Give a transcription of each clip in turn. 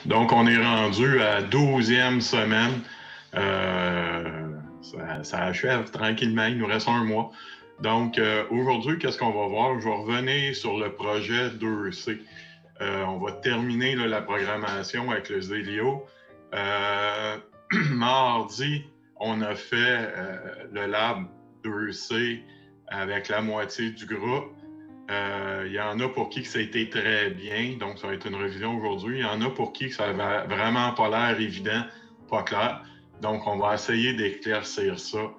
Donc, on est rendu à 12e semaine. Ça achève tranquillement. Il nous reste un mois. Donc, aujourd'hui, qu'est-ce qu'on va voir? Je vais revenir sur le projet 2C. On va terminer là, la programmation avec le Zélio. Mardi, on a fait le lab 2C avec la moitié du groupe. Il y en a pour qui ça a été très bien, donc ça va être une révision aujourd'hui. Il y en a pour qui ça va vraiment pas l'air évident, pas clair. Donc, on va essayer d'éclaircir ça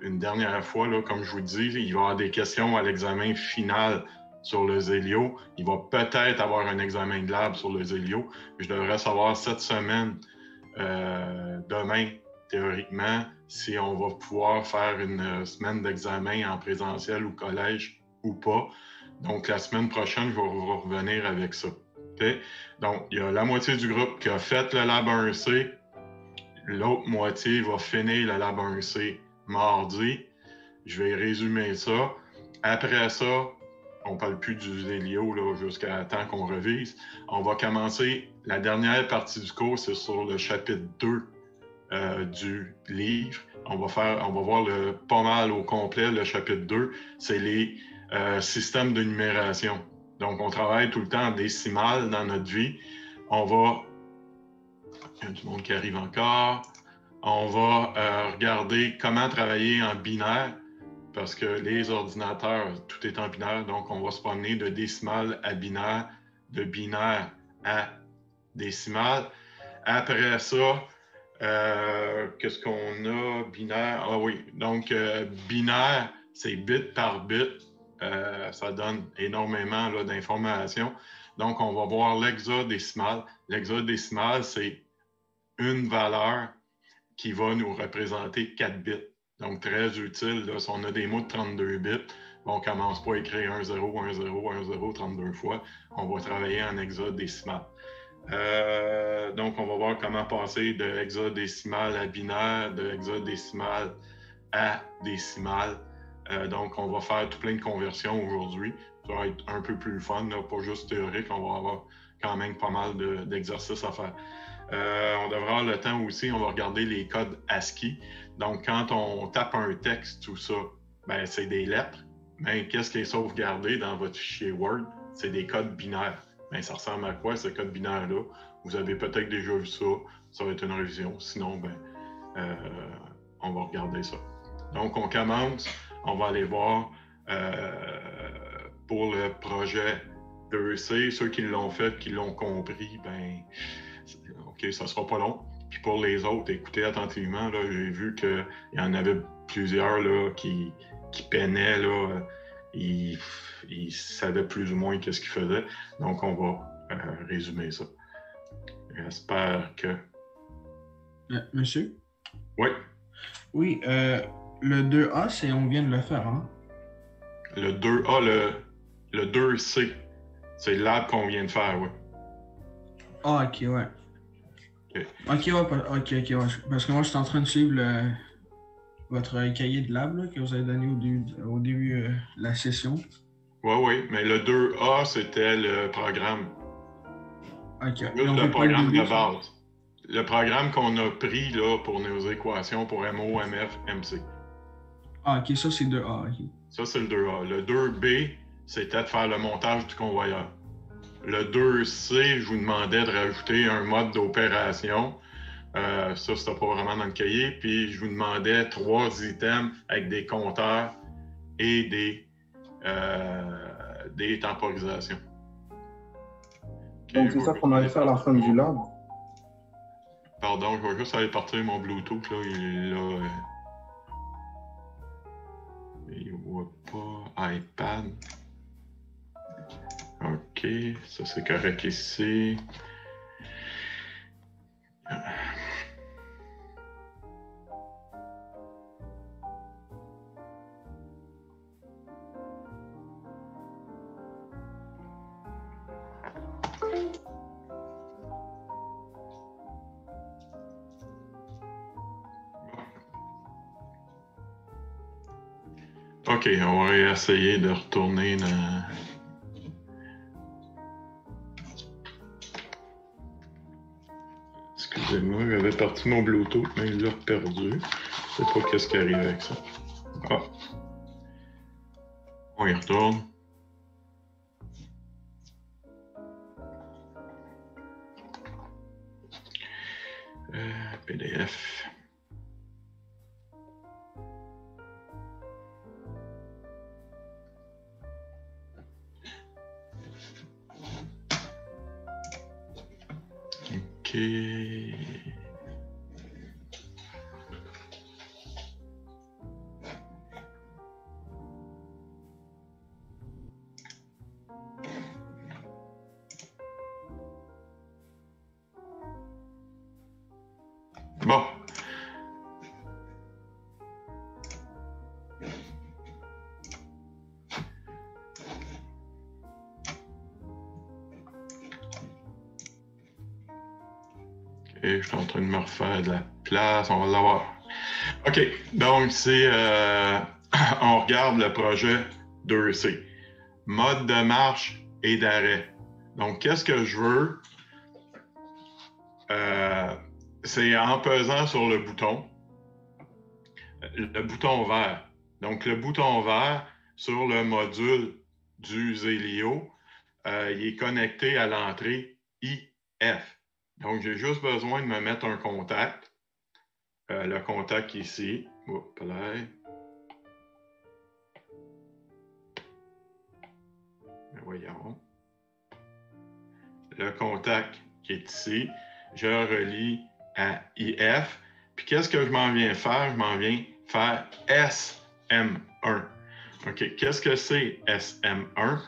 une dernière fois. Là, comme je vous dis, il va y avoir des questions à l'examen final sur le Zélio. Il va peut-être avoir un examen de lab sur le Zélio. Je devrais savoir cette semaine, demain, théoriquement, si on va pouvoir faire une semaine d'examen en présentiel ou collège ou pas. Donc, la semaine prochaine, je vais revenir avec ça. Okay? Donc, il y a la moitié du groupe qui a fait le Lab 1C. L'autre moitié va finir le Lab 1C mardi. Je vais résumer ça. Après ça, on ne parle plus du Zélio jusqu'à temps qu'on revise. On va commencer la dernière partie du cours, c'est sur le chapitre 2 du livre. On va voir pas mal au complet le chapitre 2. C'est les systèmes de numération. Donc, on travaille tout le temps en décimales dans notre vie. Il y a du monde qui arrive encore. On va regarder comment travailler en binaire, parce que les ordinateurs, tout est en binaire. Donc, on va se promener de décimale à binaire, de binaire à décimale. Après ça, qu'est-ce qu'on a? Binaire. Ah oui, donc binaire, c'est bit par bit. Ça donne énormément là, d'informations. Donc, on va voir l'hexadécimal. L'hexadécimal, c'est une valeur qui va nous représenter 4 bits. Donc, très utile. Là, si on a des mots de 32 bits, on ne commence pas à écrire 1, 0, 1, 0, 1, 0, 32 fois. On va travailler en hexadécimal. Donc, on va voir comment passer de hexadécimal à binaire, de hexadécimal à décimal. Donc, on va faire tout plein de conversions aujourd'hui. Ça va être un peu plus fun, là, pas juste théorique. On va avoir quand même pas mal d'exercices à faire. On devra avoir le temps aussi, on va regarder les codes ASCII. Donc, quand on tape un texte, tout ça, ben, c'est des lettres. Mais qu'est-ce qui est sauvegardé dans votre fichier Word? C'est des codes binaires. Ben, ça ressemble à quoi, ce code binaire-là? Vous avez peut-être déjà vu ça. Ça va être une révision. Sinon, on va regarder ça. Donc, on commence. On va aller voir pour le projet 2C. Ceux qui l'ont fait, qui l'ont compris, ben, OK, ça sera pas long. Puis pour les autres, écoutez attentivement. Là, j'ai vu qu'il y en avait plusieurs là, qui peinaient. Là, ils savaient plus ou moins qu'est-ce qu'ils faisaient. Donc, on va résumer ça. J'espère que... Monsieur? Oui. Oui, le 2A, on vient de le faire, hein? Le 2A, le 2C, c'est le lab qu'on vient de faire, oui. Ah, OK, ouais. OK, ouais. Parce que moi, je suis en train de suivre votre cahier de lab là, que vous avez donné au début de la session. Oui, mais le 2A, c'était le programme. OK. Juste le programme de base. Le programme qu'on a pris là, pour nos équations pour MO, MF, MC. Ah, OK, ça, c'est 2A. OK. Ça, c'est le 2A. Le 2B, c'était de faire le montage du convoyeur. Le 2C, je vous demandais de rajouter un mode d'opération. Ça, c'était pas vraiment dans le cahier. Puis, je vous demandais 3 items avec des compteurs et des temporisations. Okay, donc, c'est ça qu'on allait faire à la fin du lab. Pardon, je vais juste aller partir mon Bluetooth. Là, il est là. Il ne voit pas. iPad. OK, ça c'est correct ici. OK, on va essayer de retourner dans... Excusez-moi, j'avais parti mon Bluetooth, mais il l'a perdu. Je ne sais pas qu'est-ce qui arrive avec ça. Ah. On y retourne. PDF. OK. Bon. OK, je suis en train de me refaire de la place. On va l'avoir. OK, donc c'est... on regarde le projet 2C. Mode de marche et d'arrêt. Donc, qu'est-ce que je veux? C'est en pesant sur le bouton vert. Donc, le bouton vert sur le module du Zélio, il est connecté à l'entrée IF. Donc, j'ai juste besoin de me mettre un contact. Le contact ici. Oups, là. Voyons. Le contact qui est ici, je relie à IF. Puis qu'est-ce que je m'en viens faire? Je m'en viens faire SM1. OK, qu'est-ce que c'est SM1?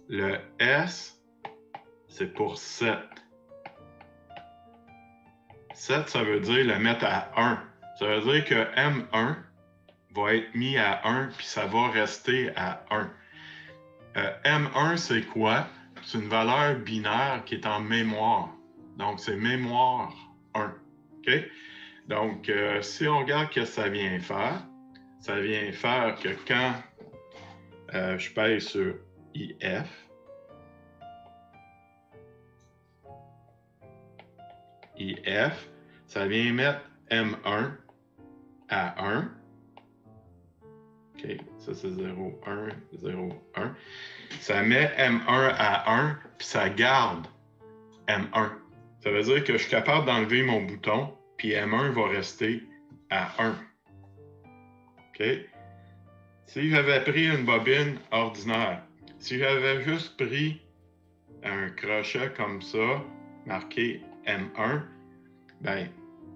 Le S, c'est pour 7. 7, ça veut dire le mettre à 1. Ça veut dire que M1 va être mis à 1, puis ça va rester à 1. M1, c'est quoi? C'est une valeur binaire qui est en mémoire. Donc, c'est mémoire 1. OK? Donc, si on regarde ce que ça vient faire que quand je pèse sur IF, ça vient mettre M1 à 1. OK, ça c'est 0, 1, 0, 1. Ça met M1 à 1, puis ça garde M1. Ça veut dire que je suis capable d'enlever mon bouton, puis M1 va rester à 1. OK? Si j'avais pris une bobine ordinaire, si j'avais juste pris un crochet comme ça, marqué M1, ben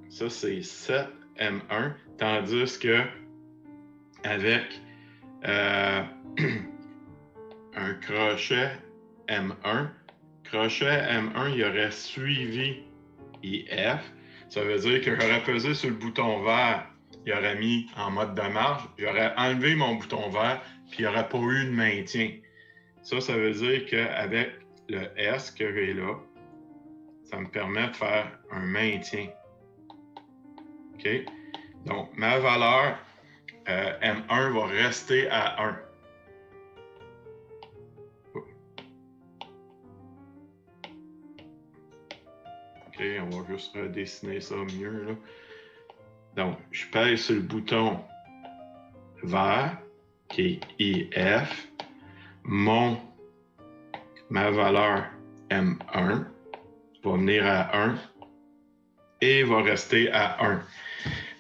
ça c'est 7 M1, tandis que avec un crochet M1, il aurait suivi IF. Ça veut dire que j'aurais pesé sur le bouton vert, il aurait mis en mode de marche, j'aurais enlevé mon bouton vert, puis il n'y aurait pas eu de maintien. Ça veut dire qu'avec le S que j'ai là, ça me permet de faire un maintien. OK? Donc, ma valeur M1 va rester à 1. OK, on va juste redessiner ça mieux, là. Donc, je pèse sur le bouton vert, qui est IF. Ma valeur M1 va venir à 1 et va rester à 1.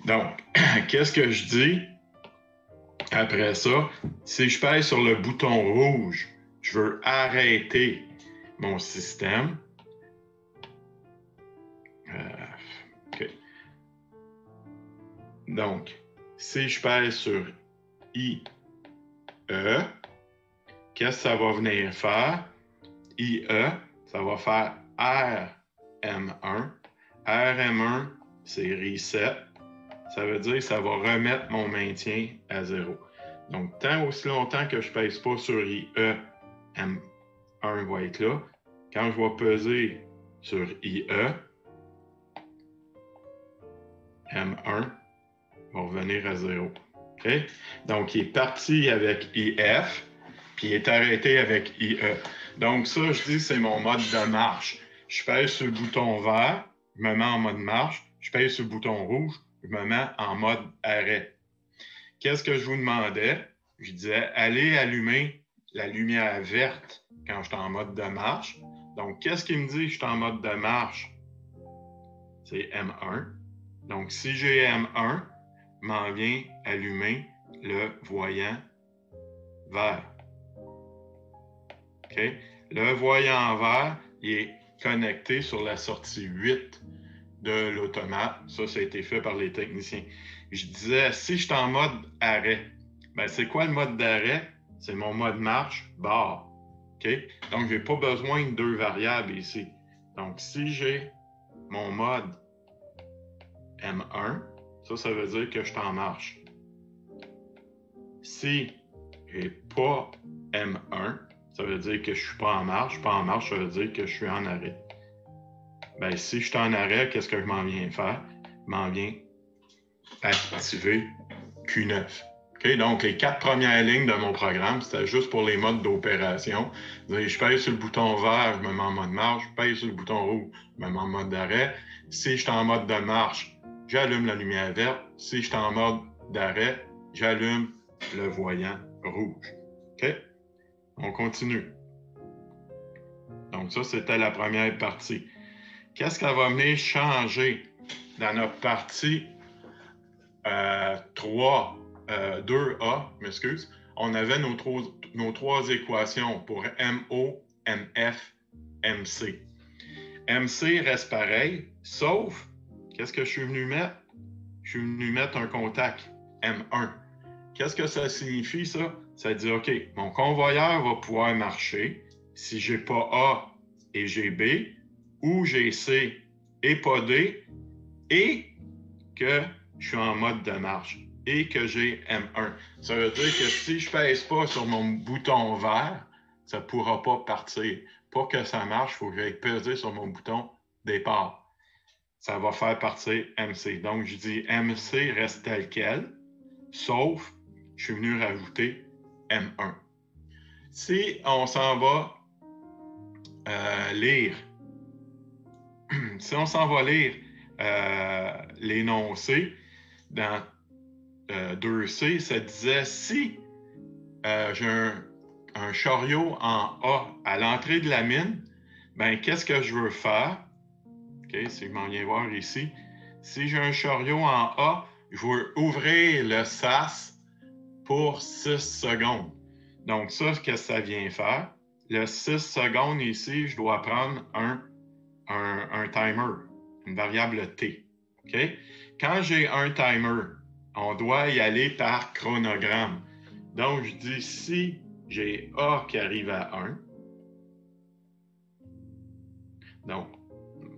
Donc, qu'est-ce que je dis? Après ça, si je pèse sur le bouton rouge, je veux arrêter mon système. OK. Donc, si je pèse sur IE, qu'est-ce que ça va venir faire? IE, ça va faire RM1. RM1, c'est reset. Ça veut dire que ça va remettre mon maintien à 0. Donc, tant aussi longtemps que je ne pèse pas sur IE, M1 va être là. Quand je vais peser sur IE, M1 va revenir à 0. Okay? Donc, il est parti avec IF, puis il est arrêté avec IE. Donc, ça, je dis, c'est mon mode de marche. Je pèse sur le bouton vert, je me mets en mode marche, je pèse sur le bouton rouge, je me mets en mode arrêt. Qu'est-ce que je vous demandais? Je disais, allez allumer la lumière verte quand je suis en mode de marche. Donc, qu'est-ce qui me dit que je suis en mode de marche? C'est M1. Donc, si j'ai M1, je m'en viens allumer le voyant vert. OK? Le voyant vert, il est connecté sur la sortie 8 de l'automate. Ça a été fait par les techniciens. Je disais, si je suis en mode arrêt, ben c'est quoi le mode d'arrêt? C'est mon mode marche, barre. OK? Donc, je n'ai pas besoin de deux variables ici. Donc, si j'ai mon mode M1, ça veut dire que je suis en marche. Si je n'ai pas M1, ça veut dire que je ne suis pas en marche. Pas en marche, ça veut dire que je suis en arrêt. Ben, si je suis en arrêt, qu'est-ce que je m'en viens faire? Je m'en viens activer Q9. Okay? Donc, les 4 premières lignes de mon programme, c'était juste pour les modes d'opération. Je pèse sur le bouton vert, je me mets en mode marche. Je pèse sur le bouton rouge, je me mets en mode d'arrêt. Si je suis en mode de marche, j'allume la lumière verte. Si je suis en mode d'arrêt, j'allume le voyant rouge. OK? On continue. Donc, ça, c'était la première partie. Qu'est-ce qu'elle va venir changer dans notre partie 2A, m'excuse? On avait nos trois équations pour MO, MF, MC. MC reste pareil, sauf, qu'est-ce que je suis venu mettre? Je suis venu mettre un contact, M1. Qu'est-ce que ça signifie, ça? Ça dit, OK, mon convoyeur va pouvoir marcher si j'ai pas A et j'ai B, ou j'ai C et pas D, et que je suis en mode de marche, et que j'ai M1. Ça veut dire que si je ne pèse pas sur mon bouton vert, ça ne pourra pas partir. Pour que ça marche, il faut que j'aille peser sur mon bouton départ. Ça va faire partir MC. Donc, je dis MC reste tel quel, sauf je suis venu rajouter M1. Si on s'en va lire, si on s'en va lire l'énoncé dans 2C, ça disait si j'ai un chariot en A à l'entrée de la mine, ben qu'est-ce que je veux faire? OK, si je m'en viens voir ici. Si j'ai un chariot en A, je veux ouvrir le sas pour 6 secondes. Donc ça, qu'est-ce que ça vient faire? Le 6 secondes ici, je dois prendre un timer, une variable T. OK? Quand j'ai un timer, on doit y aller par chronogramme. Donc, je dis si j'ai A qui arrive à 1, donc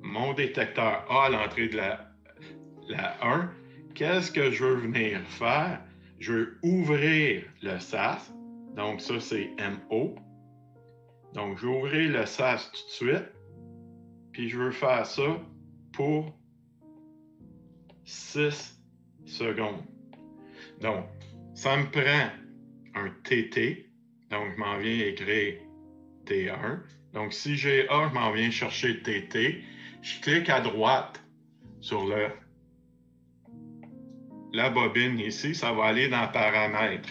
mon détecteur A à l'entrée de la 1, qu'est-ce que je veux venir faire? Je veux ouvrir le SAS, donc ça c'est MO. Donc, je vais ouvrir le SAS tout de suite, puis je veux faire ça pour 6 secondes. Donc, ça me prend un TT, donc je m'en viens écrire T1. Donc, si j'ai A, je m'en viens chercher TT. Je clique à droite sur la bobine ici, ça va aller dans Paramètres.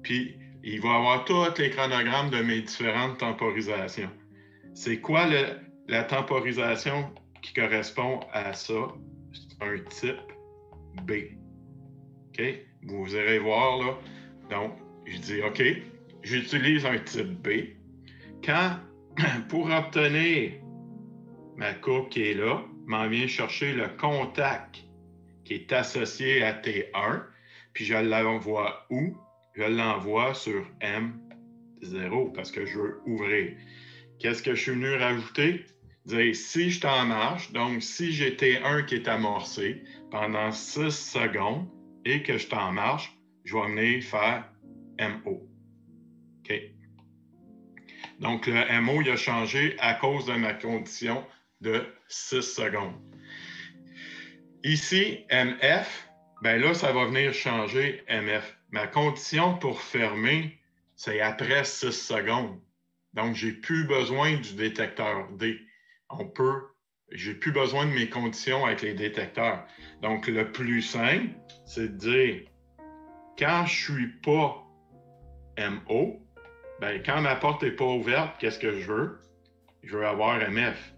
Puis, il va y avoir tous les chronogrammes de mes différentes temporisations. C'est quoi la temporisation qui correspond à ça? C'est un type B. OK? Vous irez voir là. Donc, je dis OK, j'utilise un type B. Pour obtenir ma courbe qui est là, je m'en viens chercher le contact qui est associé à T1, puis je l'envoie où? Je l'envoie sur M0 parce que je veux ouvrir. Qu'est-ce que je suis venu rajouter? Dire si je suis en marche, donc si j'ai T1 qui est amorcé pendant 6 secondes et que je suis en marche, je vais venir faire MO. OK? Donc, le MO, il a changé à cause de ma condition de 6 secondes. Ici, MF, bien là, ça va venir changer MF. Ma condition pour fermer, c'est après 6 secondes. Donc, je n'ai plus besoin du détecteur D. On peut j'ai plus besoin de mes conditions avec les détecteurs. Donc, le plus simple, c'est de dire, quand je ne suis pas MO, ben, quand ma porte n'est pas ouverte, qu'est-ce que je veux? Je veux avoir MF.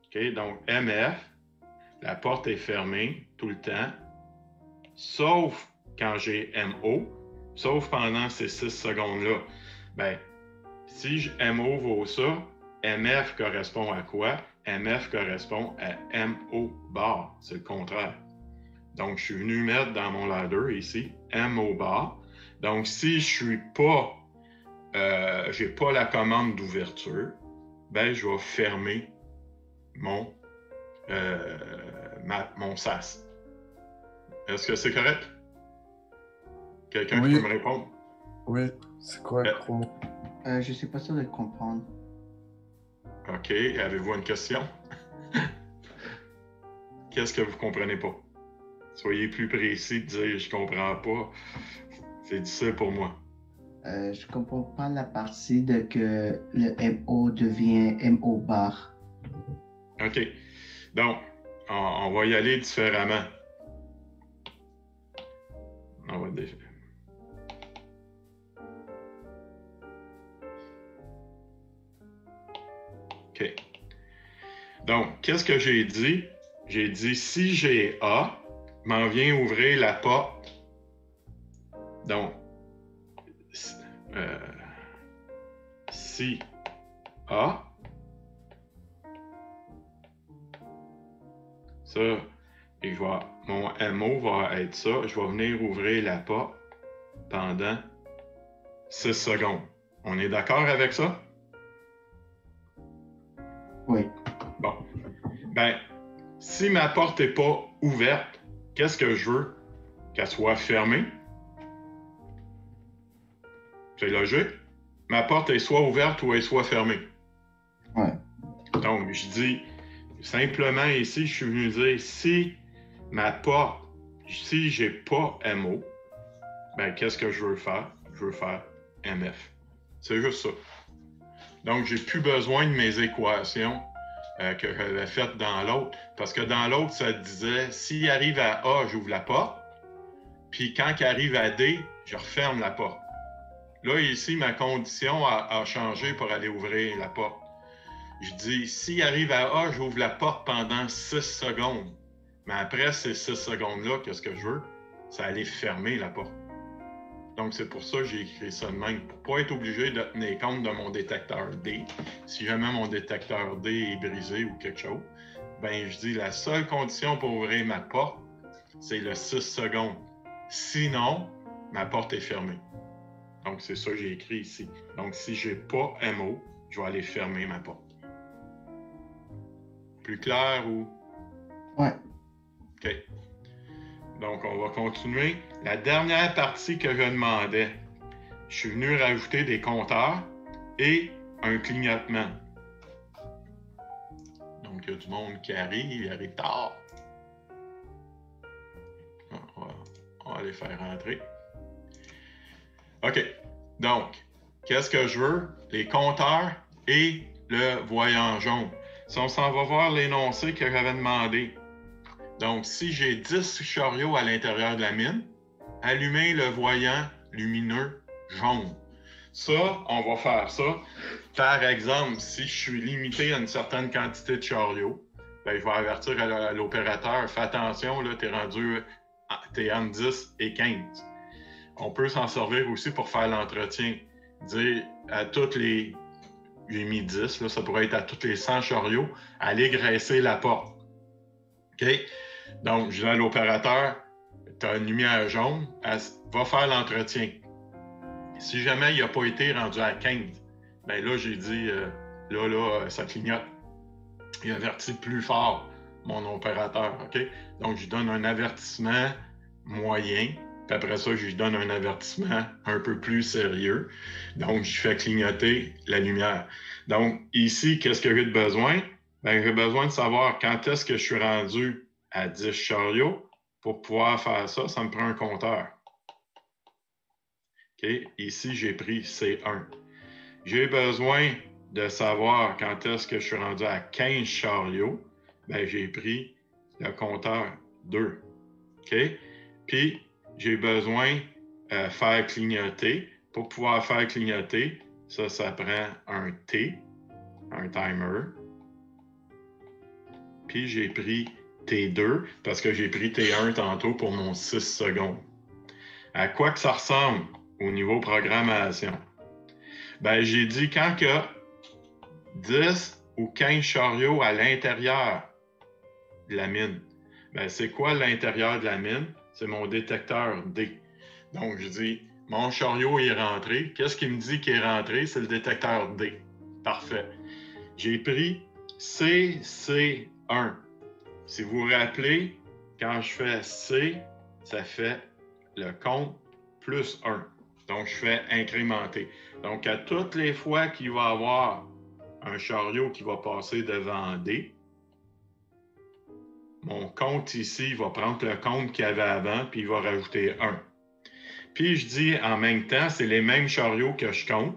Okay? Donc, MF, la porte est fermée tout le temps, sauf quand j'ai MO, sauf pendant ces 6 secondes-là. Ben, si MO vaut ça, MF correspond à quoi? MF correspond à MO bar. C'est le contraire. Donc, je suis venu mettre dans mon ladder ici, MO bar. Donc, si je suis pas, j'ai pas la commande d'ouverture, ben, je vais fermer mon SAS. Est-ce que c'est correct? Quelqu'un qui peut me répondre? Oui, c'est quoi Chrome? Je ne suis pas sûr de comprendre. OK. Avez-vous une question? Qu'est-ce que vous ne comprenez pas? Soyez plus précis de dire « je ne comprends pas ». C'est difficile pour moi. Je ne comprends pas la partie de que le MO devient MO bar. OK. Donc, on va y aller différemment. On va défaire. OK. Donc, qu'est-ce que j'ai dit? J'ai dit, si j'ai A, m'en vient ouvrir la porte. Donc, si A, ça, et mon MO va être ça, je vais venir ouvrir la porte pendant 6 secondes. On est d'accord avec ça? Oui. Bon. Ben, si ma porte n'est pas ouverte, qu'est-ce que je veux? Qu'elle soit fermée? C'est logique. Ma porte est soit ouverte ou elle soit fermée. Ouais. Donc, je dis simplement ici, je suis venu dire si ma porte, si j'ai pas MO, ben qu'est-ce que je veux faire? Je veux faire MF. C'est juste ça. Donc, j'ai plus besoin de mes équations que j'avais faites dans l'autre, parce que dans l'autre, ça disait s'il arrive à A, j'ouvre la porte, puis quand il arrive à D, je referme la porte. Là, ici, ma condition a changé pour aller ouvrir la porte. Je dis, s'il arrive à A, j'ouvre la porte pendant 6 secondes. Mais après ces 6 secondes-là, qu'est-ce que je veux? C'est aller fermer la porte. Donc, c'est pour ça que j'ai écrit ça de même, pour ne pas être obligé de tenir compte de mon détecteur D. Si jamais mon détecteur D est brisé ou quelque chose, ben je dis, la seule condition pour ouvrir ma porte, c'est le 6 secondes. Sinon, ma porte est fermée. Donc, c'est ça que j'ai écrit ici. Donc, si je n'ai pas MO, je vais aller fermer ma porte. Plus clair ou? Ouais. OK. Donc, on va continuer. La dernière partie que je demandais, je suis venu rajouter des compteurs et un clignotement. Donc, il y a du monde qui arrive, il arrive tard. On va les faire rentrer. OK. Donc, qu'est-ce que je veux? Les compteurs et le voyant jaune. Si on s'en va voir l'énoncé que j'avais demandé. Donc, si j'ai 10 chariots à l'intérieur de la mine, allumez le voyant lumineux jaune. Ça, on va faire ça. Par exemple, si je suis limité à une certaine quantité de chariots, ben, je vais avertir à l'opérateur, fais attention, là, t'es entre 10 et 15. On peut s'en servir aussi pour faire l'entretien. Dire à toutes les... J'ai mis 10, là, ça pourrait être à tous les 100 chariots, aller graisser la porte. OK? Donc, je dis à l'opérateur, tu as une lumière jaune, va faire l'entretien. Si jamais il n'a pas été rendu à 15, bien là, j'ai dit, là, ça clignote. Il avertit plus fort mon opérateur. OK? Donc, je donne un avertissement moyen. Puis après ça, je lui donne un avertissement un peu plus sérieux. Donc, je fais clignoter la lumière. Donc, ici, qu'est-ce que j'ai de besoin? Bien, j'ai besoin de savoir quand est-ce que je suis rendu à 10 chariots. Pour pouvoir faire ça, ça me prend un compteur. OK? Ici, j'ai pris C1. J'ai besoin de savoir quand est-ce que je suis rendu à 15 chariots. ben, j'ai pris le compteur 2. OK? Puis, j'ai besoin de faire clignoter. Pour pouvoir faire clignoter, ça prend un T, un timer. Puis, j'ai pris T2 parce que j'ai pris T1 tantôt pour mon 6 secondes. À quoi que ça ressemble au niveau programmation? Ben, j'ai dit quand il y a 10 ou 15 chariots à l'intérieur de la mine. Ben, c'est quoi l'intérieur de la mine? C'est mon détecteur D. Donc, je dis, mon chariot est rentré. Qu'est-ce qui me dit qu'il est rentré? C'est le détecteur D. Parfait. J'ai pris CC1. Si vous vous rappelez, quand je fais C, ça fait le compte plus 1. Donc, je fais incrémenter. Donc, à toutes les fois qu'il va y avoir un chariot qui va passer devant D, mon compte ici va prendre le compte qu'il y avait avant, puis il va rajouter 1. Puis, je dis en même temps, c'est les mêmes chariots que je compte,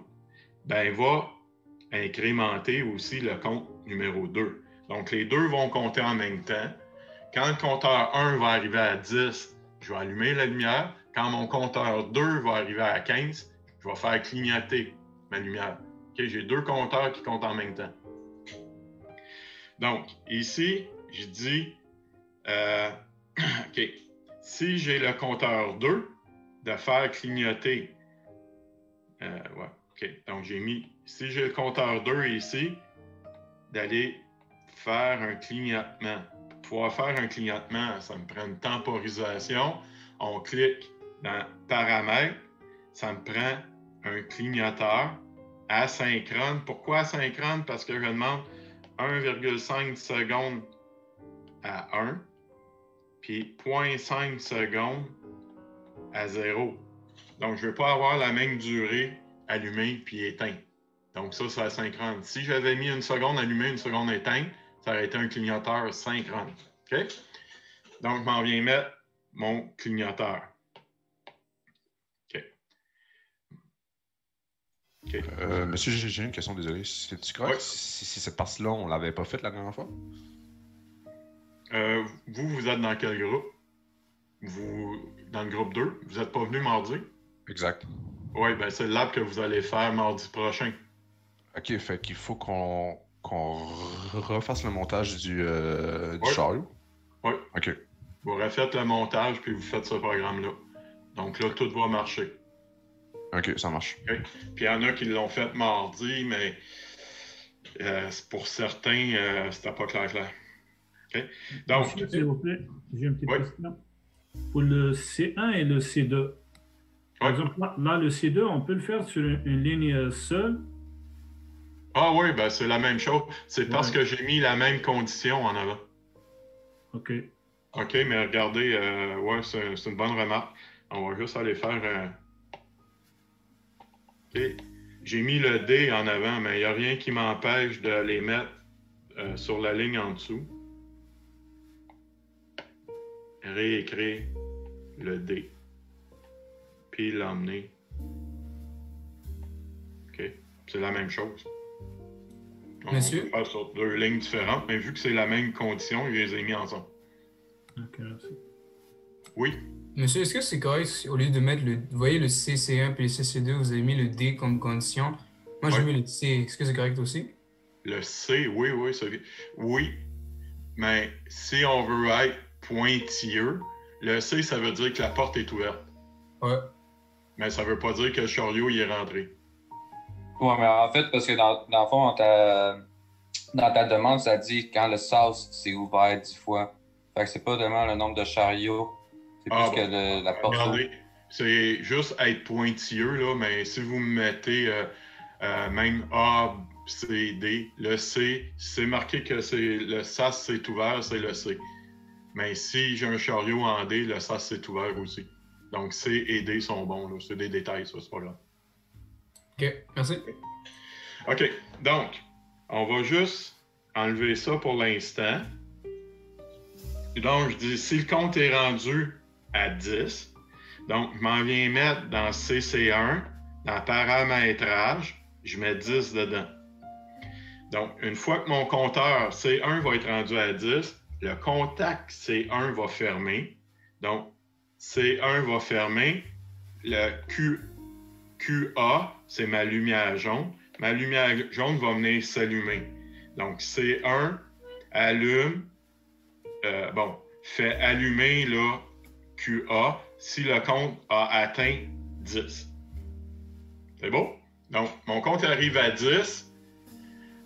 ben, il va incrémenter aussi le compte numéro 2. Donc, les deux vont compter en même temps. Quand le compteur 1 va arriver à 10, je vais allumer la lumière. Quand mon compteur 2 va arriver à 15, je vais faire clignoter ma lumière. Okay, j'ai deux compteurs qui comptent en même temps. Donc, ici, je dis, OK, si j'ai le compteur 2, de faire clignoter, OK, donc j'ai mis, si j'ai le compteur 2 ici, d'aller faire un clignotement. Pour pouvoir faire un clignotement, ça me prend une temporisation. On clique dans Paramètres, ça me prend un clignoteur asynchrone. Pourquoi asynchrone? Parce que je demande 1,5 secondes à 1, puis 0,5 secondes à 0. Donc, je ne veux pas avoir la même durée allumée puis éteinte. Donc, ça, c'est asynchrone. Si j'avais mis une seconde allumée, une seconde éteinte, ça aurait été un clignoteur synchrone. OK? Donc, je m'en viens mettre mon clignoteur. OK. Okay. Monsieur, j'ai une question, désolé. C'est-tu correct? Oui. Si cette partie-là, on ne l'avait pas faite la dernière fois? Vous êtes dans quel groupe? Dans le groupe 2? Vous n'êtes pas venu mardi? Exact. Oui, ben c'est le lab que vous allez faire mardi prochain. OK, fait qu'il faut qu'on refasse le montage du chariot? Oui. OK. Vous refaites le montage, puis vous faites ce programme-là. Donc là, tout va marcher. OK, ça marche. Okay. Puis il y en a qui l'ont fait mardi, mais pour certains, c'était pas clair. OK? Donc, monsieur, s'il vous plaît, j'ai une petite question. Pour le C1 et le C2, par exemple, là, le C2, on peut le faire sur une ligne seule? Ah oui, ben c'est la même chose. C'est parce que j'ai mis la même condition en avant. OK. OK, mais regardez, c'est une bonne remarque. On va juste aller faire... OK. J'ai mis le D en avant, mais il n'y a rien qui m'empêche de les mettre sur la ligne en dessous. Réécrire le D. Puis l'emmener. OK. C'est la même chose. Donc, monsieur? On peut faire sur deux lignes différentes, mais vu que c'est la même condition, je les ai mis ensemble. OK, merci. Oui? Monsieur, est-ce que c'est correct si, au lieu de mettre vous voyez le CC1 puis le CC2, vous avez mis le D comme condition? Moi, j'ai mis le C. Est-ce que c'est correct aussi? Le C, oui, oui, mais si on veut être pointilleux, le C, ça veut dire que la porte est ouverte. Ouais. Mais ça veut pas dire que le chariot il est rentré. Ouais, mais en fait, parce que dans le fond, dans ta demande, ça dit quand le sas s'est ouvert 10 fois. Fait que c'est pas vraiment le nombre de chariots, c'est plus que la porte. Regardez, c'est juste être pointilleux, là, mais si vous me mettez même A, C, D, le C, c'est marqué que c'est le sas s'est ouvert, c'est le C. Mais si j'ai un chariot en D, le sas s'est ouvert aussi. Donc C et D sont bons, là. C'est des détails, ça, c'est pas grave. OK, merci. OK, donc, on va juste enlever ça pour l'instant. Donc, je dis, si le compte est rendu à 10, donc, je m'en viens mettre dans CC1, dans paramétrage, je mets 10 dedans. Donc, une fois que mon compteur C1 va être rendu à 10, le contact C1 va fermer. Donc, C1 va fermer. Le QA, c'est ma lumière jaune. Ma lumière jaune va venir s'allumer. Donc, C1 allume, fait allumer là, QA si le compte a atteint 10. C'est beau? Donc, mon compte arrive à 10,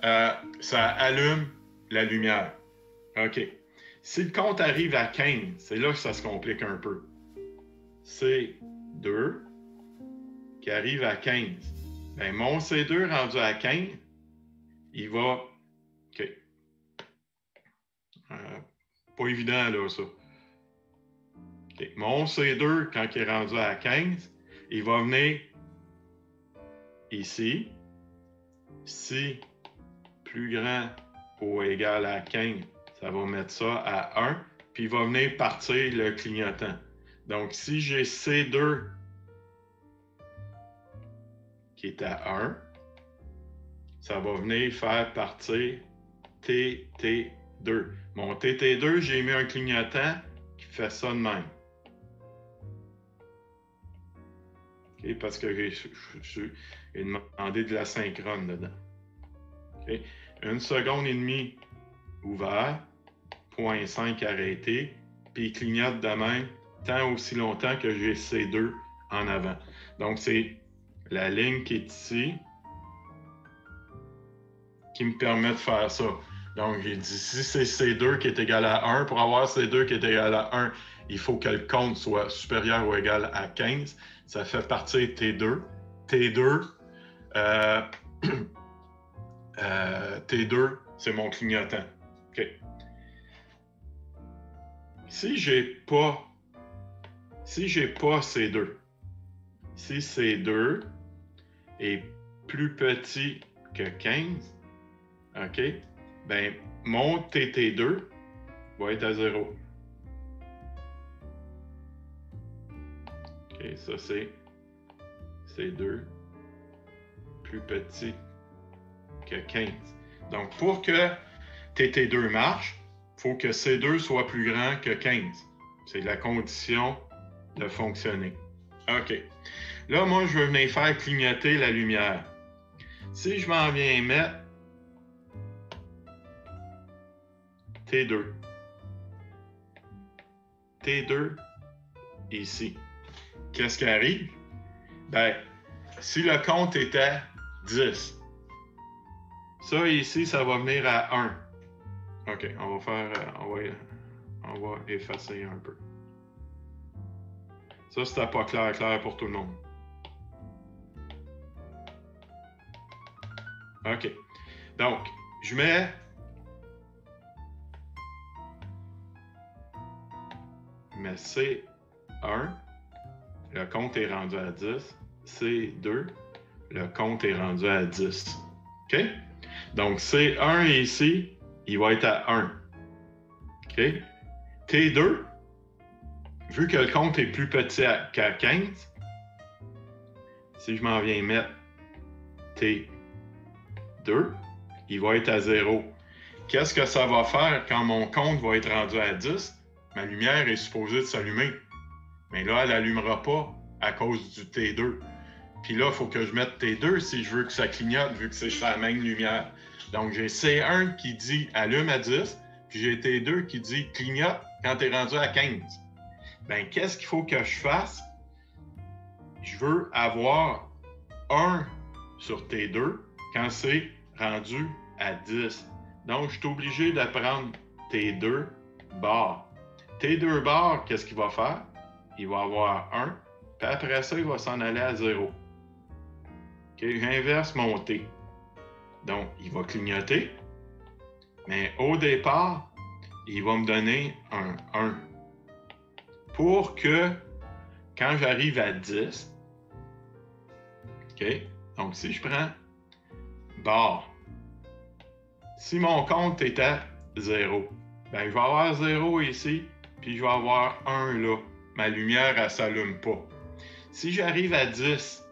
ça allume la lumière. OK. Si le compte arrive à 15, c'est là que ça se complique un peu. C2 qui arrive à 15. Bien, mon C2 rendu à 15, il va... OK. Pas évident, là, ça. Okay. Mon C2, quand il est rendu à 15, il va venir ici. Si plus grand ou égal à 15, ça va mettre ça à 1, puis il va venir partir le clignotant. Donc, si j'ai C2 qui est à 1, ça va venir faire partir TT2. Mon TT2, j'ai mis un clignotant qui fait ça de même. Okay, parce que j'ai demandé de la synchrone dedans. Okay. 1 seconde et demie ouvert, 0.5 arrêté, puis il clignote de même tant aussi longtemps que j'ai C2 en avant. Donc, c'est la ligne qui est ici qui me permet de faire ça. Donc, j'ai dit, si c'est C2 qui est égal à 1, pour avoir C2 qui est égal à 1, il faut que le compte soit supérieur ou égal à 15. Ça fait partir T2. T2, c'est mon clignotant. OK. Si j'ai pas C2, si C2 est plus petit que 15, OK, ben mon TT2 va être à 0. OK, ça c'est C2 plus petit que 15. Donc, pour que TT2 marche, il faut que C2 soit plus grand que 15. C'est la condition de fonctionner. OK. Là, moi, je veux venir faire clignoter la lumière. Si je m'en viens mettre T2. T2 ici. Qu'est-ce qui arrive? Ben, si le compte était à 10, ça ici, ça va venir à 1. OK, on va effacer un peu. Ça, c'était pas clair pour tout le monde. OK. Donc, je mets C1, le compte est rendu à 10. C2, le compte est rendu à 10. OK? Donc, C1 ici, il va être à 1. OK? T2, vu que le compte est plus petit qu'à 15, si je m'en viens mettre T2, il va être à 0. Qu'est-ce que ça va faire quand mon compte va être rendu à 10? Ma lumière est supposée de s'allumer. Mais là, elle n'allumera pas à cause du T2. Puis là, il faut que je mette T2 si je veux que ça clignote, vu que c'est la même lumière. Donc, j'ai C1 qui dit « allume à 10 », puis j'ai T2 qui dit « clignote quand tu es rendu à 15 ». Bien, qu'est-ce qu'il faut que je fasse? Je veux avoir 1 sur T2 quand c'est rendu à 10. Donc, je suis obligé de prendre T2 bar. T2 bar, qu'est-ce qu'il va faire? Il va avoir 1, puis après ça, il va s'en aller à 0. OK, j'inverse mon T. Donc, il va clignoter, mais au départ, il va me donner un 1. Pour que, quand j'arrive à 10, OK, donc si je prends barre, si mon compte est à 0, bien, je vais avoir 0 ici, puis je vais avoir 1 là. Ma lumière, elle ne s'allume pas. Si j'arrive à 10,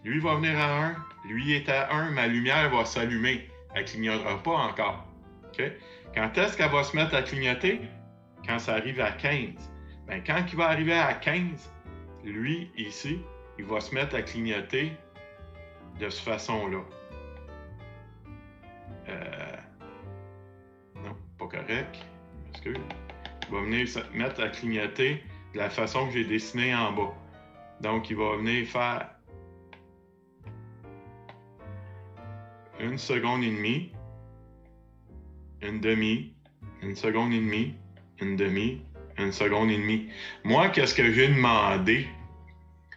lui va venir à 1, Lui est à 1, ma lumière va s'allumer. Elle ne clignotera pas encore. Okay? Quand est-ce qu'elle va se mettre à clignoter? Quand ça arrive à 15. Bien, quand il va arriver à 15, lui, ici, il va se mettre à clignoter de cette façon-là. Non, pas correct. Excuse. Il va venir se mettre à clignoter de la façon que j'ai dessinée en bas. Donc, il va venir faire 1 seconde et demie, une demi, 1 seconde et demie, une demi, 1 seconde et demie. Moi, qu'est-ce que j'ai demandé?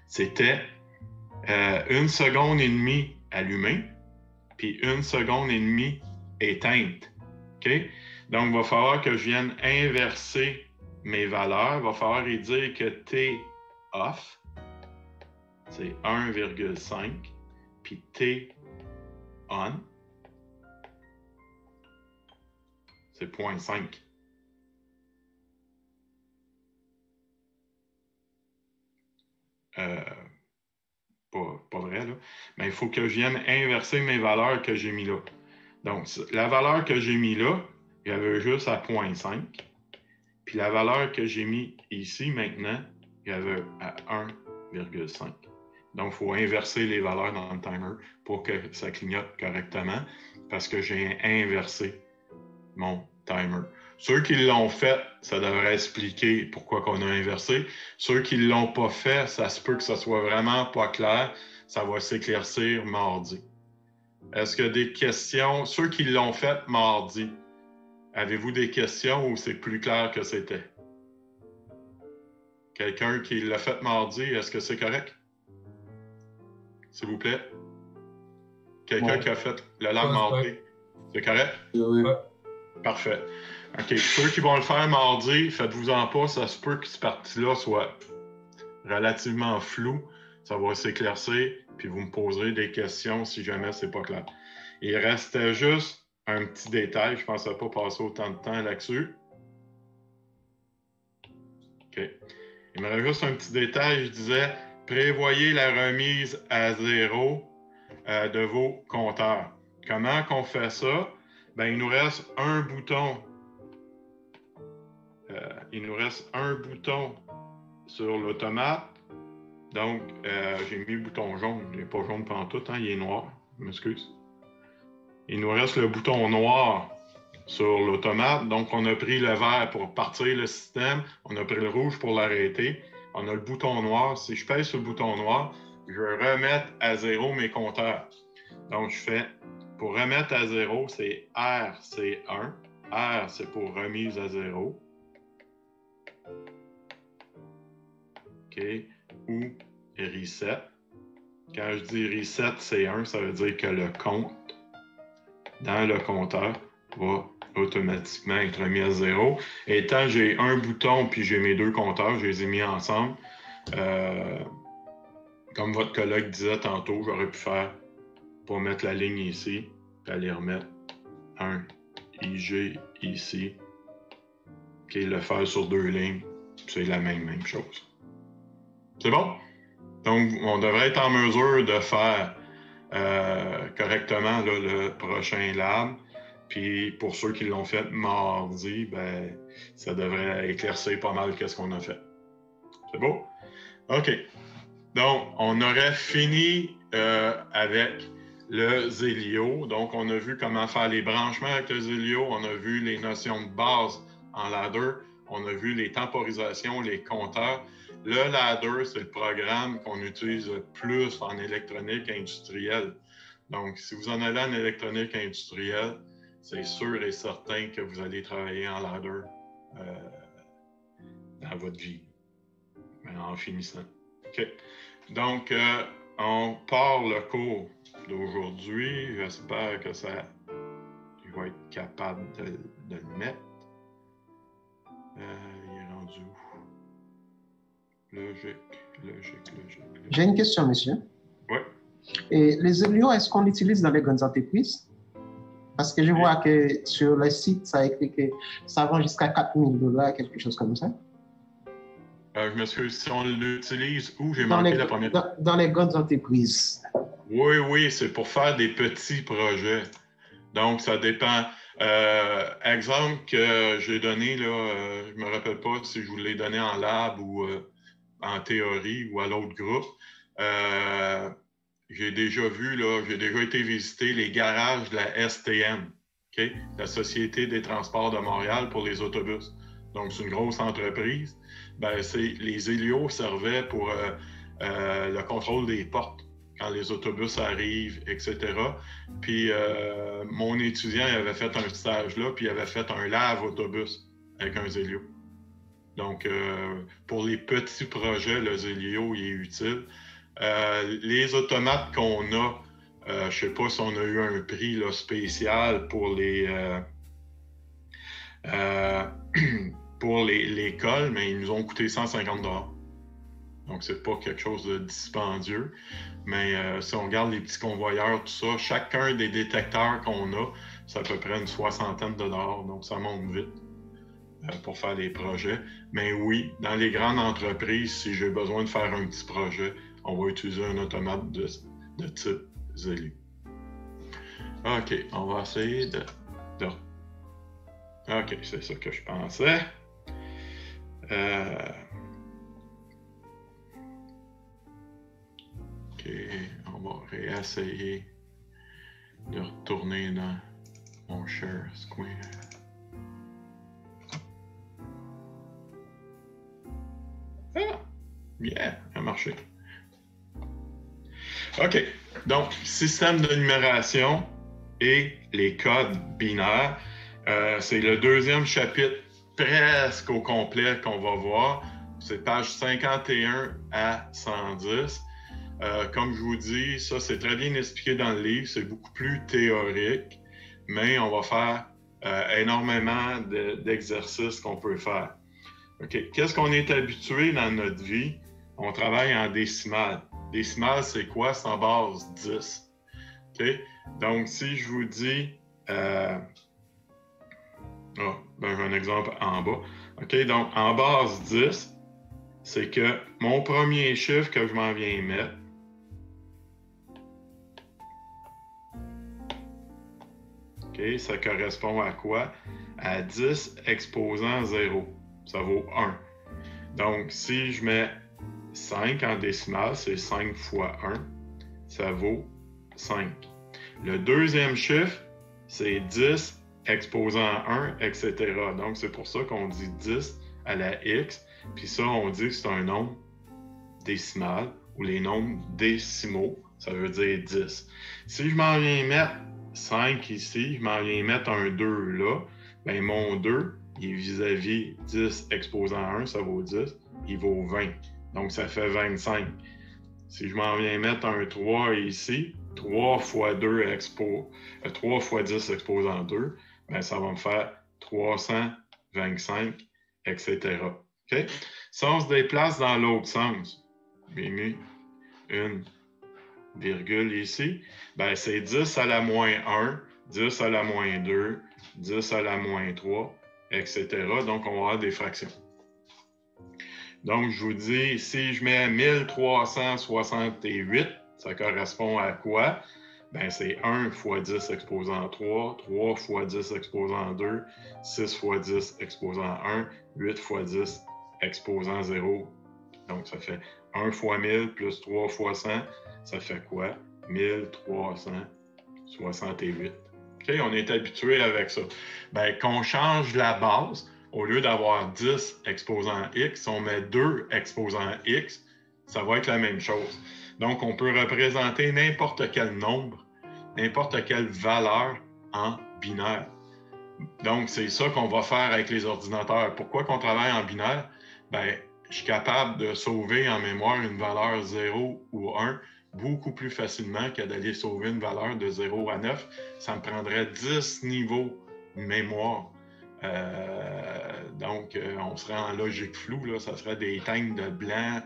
C'était 1 seconde et demie allumée, puis 1 seconde et demie éteinte. OK? Donc, il va falloir que je vienne inverser mes valeurs. Il va falloir y dire que T off, c'est 1,5, puis T on, c'est 0,5. Pas vrai, là. Mais il faut que je vienne inverser mes valeurs que j'ai mis là. Donc, la valeur que j'ai mis là, il y avait juste à 0,5. Puis la valeur que j'ai mis ici maintenant, il y avait à 1,5. Donc, il faut inverser les valeurs dans le timer pour que ça clignote correctement parce que j'ai inversé mon timer. Ceux qui l'ont fait, ça devrait expliquer pourquoi qu'on a inversé. Ceux qui ne l'ont pas fait, ça se peut que ça soit vraiment pas clair. Ça va s'éclaircir mardi. Est-ce qu'il y a des questions? Ceux qui l'ont fait mardi, avez-vous des questions ou c'est plus clair que c'était? Quelqu'un qui l'a fait mardi, est-ce que c'est correct? S'il vous plaît. Quelqu'un qui a fait le lab mardi, c'est correct? Oui. Parfait. OK. Ceux qui vont le faire mardi, faites-vous-en pas. Ça se peut que cette partie-là soit relativement floue. Ça va s'éclaircir, puis vous me poserez des questions si jamais c'est pas clair. Il restait juste un petit détail. Je ne pensais pas passer autant de temps là-dessus. OK. Il me reste juste un petit détail. Je disais, prévoyez la remise à 0 de vos compteurs. Comment qu'on fait ça? Bien, il nous reste un bouton. Il nous reste un bouton sur l'automate. Donc, j'ai mis le bouton jaune. Il n'est pas jaune pantoute, hein? Il est noir. Je m'excuse. Il nous reste le bouton noir sur l'automate. Donc, on a pris le vert pour partir le système. On a pris le rouge pour l'arrêter. On a le bouton noir. Si je pèse sur le bouton noir, je vais remettre à 0 mes compteurs. Donc, je fais, pour remettre à 0, c'est R, c'est 1. R, c'est pour remise à 0. OK. Ou reset. Quand je dis reset, c'est 1, ça veut dire que le compte dans le compteur va automatiquement être remis à 0. Et tant j'ai un bouton puis j'ai mes deux compteurs, je les ai mis ensemble. Comme votre collègue disait tantôt, j'aurais pu faire pour mettre la ligne ici, puis aller remettre un IG ici, puis le faire sur 2 lignes, c'est la même chose. C'est bon? Donc, on devrait être en mesure de faire correctement là, le prochain lab. Puis, pour ceux qui l'ont fait mardi, ben, ça devrait éclaircir pas mal qu'est-ce qu'on a fait. C'est beau? OK. Donc, on aurait fini avec le Zelio. Donc, on a vu comment faire les branchements avec le Zelio. On a vu les notions de base en ladder. On a vu les temporisations, les compteurs. Le ladder, c'est le programme qu'on utilise le plus en électronique industrielle. Donc, si vous en allez en électronique industrielle, c'est sûr et certain que vous allez travailler en ladder dans votre vie, en finissant. OK. Donc, on part le cours d'aujourd'hui. J'espère que je vais être capable de le mettre. Il est rendu où? Logique. J'ai une question, monsieur. Oui. Et les Zelio, est-ce qu'on l'utilise dans les grandes entreprises? Parce que je vois que sur le site, ça a écrit que ça vend jusqu'à $4,000, quelque chose comme ça. Je m'excuse, si on l'utilise où? J'ai manqué la première. Dans les grandes entreprises. Oui, c'est pour faire des petits projets. Donc, ça dépend. Exemple que j'ai donné, là, je ne me rappelle pas si je vous l'ai donné en lab ou en théorie ou à l'autre groupe. J'ai déjà été visiter les garages de la STM, okay? La Société des transports de Montréal pour les autobus. Donc, c'est une grosse entreprise. Les hélios servaient pour le contrôle des portes quand les autobus arrivent, etc. Puis, mon étudiant il avait fait un stage là, puis il avait fait un lave-autobus avec un Zélio. Donc, pour les petits projets, le Zélio, il est utile. Les automates qu'on a, je ne sais pas si on a eu un prix là, spécial pour l'école, mais ils nous ont coûté 150 $. Donc, c'est pas quelque chose de dispendieux. Mais si on regarde les petits convoyeurs, tout ça, chacun des détecteurs qu'on a, c'est à peu près une soixantaine de $. Donc, ça monte vite pour faire des projets. Mais oui, dans les grandes entreprises, si j'ai besoin de faire un petit projet, on va utiliser un automate de type Zélio. OK, on va essayer de... OK, c'est ça que je pensais. OK, on va réessayer de retourner dans mon share screen. Ah! Yeah, ça a marché. OK, donc, système de numération et les codes binaires. C'est le deuxième chapitre presque au complet qu'on va voir. C'est page 51 à 110. Comme je vous dis, ça c'est très bien expliqué dans le livre, c'est beaucoup plus théorique, mais on va faire énormément d'exercices qu'on peut faire. OK. Qu'est-ce qu'on est habitué dans notre vie? On travaille en décimales. Décimales, c'est quoi? C'est en base 10. OK? Donc, si je vous dis... j'ai un exemple en bas. OK? Donc, en base 10, c'est que mon premier chiffre que je m'en viens mettre, OK, ça correspond à quoi? À 10 exposant 0. Ça vaut 1. Donc, si je mets 5 en décimale, c'est 5 fois 1. Ça vaut 5. Le deuxième chiffre, c'est 10 exposant 1, etc. Donc, c'est pour ça qu'on dit 10 à la x. Puis ça, on dit que c'est un nombre décimal ou les nombres décimaux. Ça veut dire 10. Si je m'en viens mettre 5 ici, je m'en viens mettre un 2 là, bien mon 2, il est vis-à-vis 10 exposant 1, ça vaut 10, il vaut 20. Donc, ça fait 25. Si je m'en viens mettre un 3 ici, 3 fois 3 fois 10 exposant 2, bien, ça va me faire 325, etc. OK? Si on se déplace dans l'autre sens, bien mis une virgule ici, bien, c'est 10 à la moins 1, 10 à la moins 2, 10 à la moins 3, etc. Donc, on va avoir des fractions. Donc, je vous dis, si je mets 1368, ça correspond à quoi? Bien, c'est 1 fois 10 exposant 3, 3 fois 10 exposant 2, 6 fois 10 exposant 1, 8 fois 10 exposant 0. Donc, ça fait 1 fois 1000 plus 3 fois 100, ça fait quoi? 1368. OK, on est habitué avec ça. Bien, qu'on change la base, au lieu d'avoir 10 exposant x, on met 2 exposant x, ça va être la même chose. Donc, on peut représenter n'importe quel nombre, n'importe quelle valeur en binaire. Donc, c'est ça qu'on va faire avec les ordinateurs. Pourquoi qu'on travaille en binaire? Bien, je suis capable de sauver en mémoire une valeur 0 ou 1 beaucoup plus facilement que d'aller sauver une valeur de 0 à 9. Ça me prendrait 10 niveaux de mémoire. Donc, on serait en logique floue, là. Ça serait des teintes de blanc,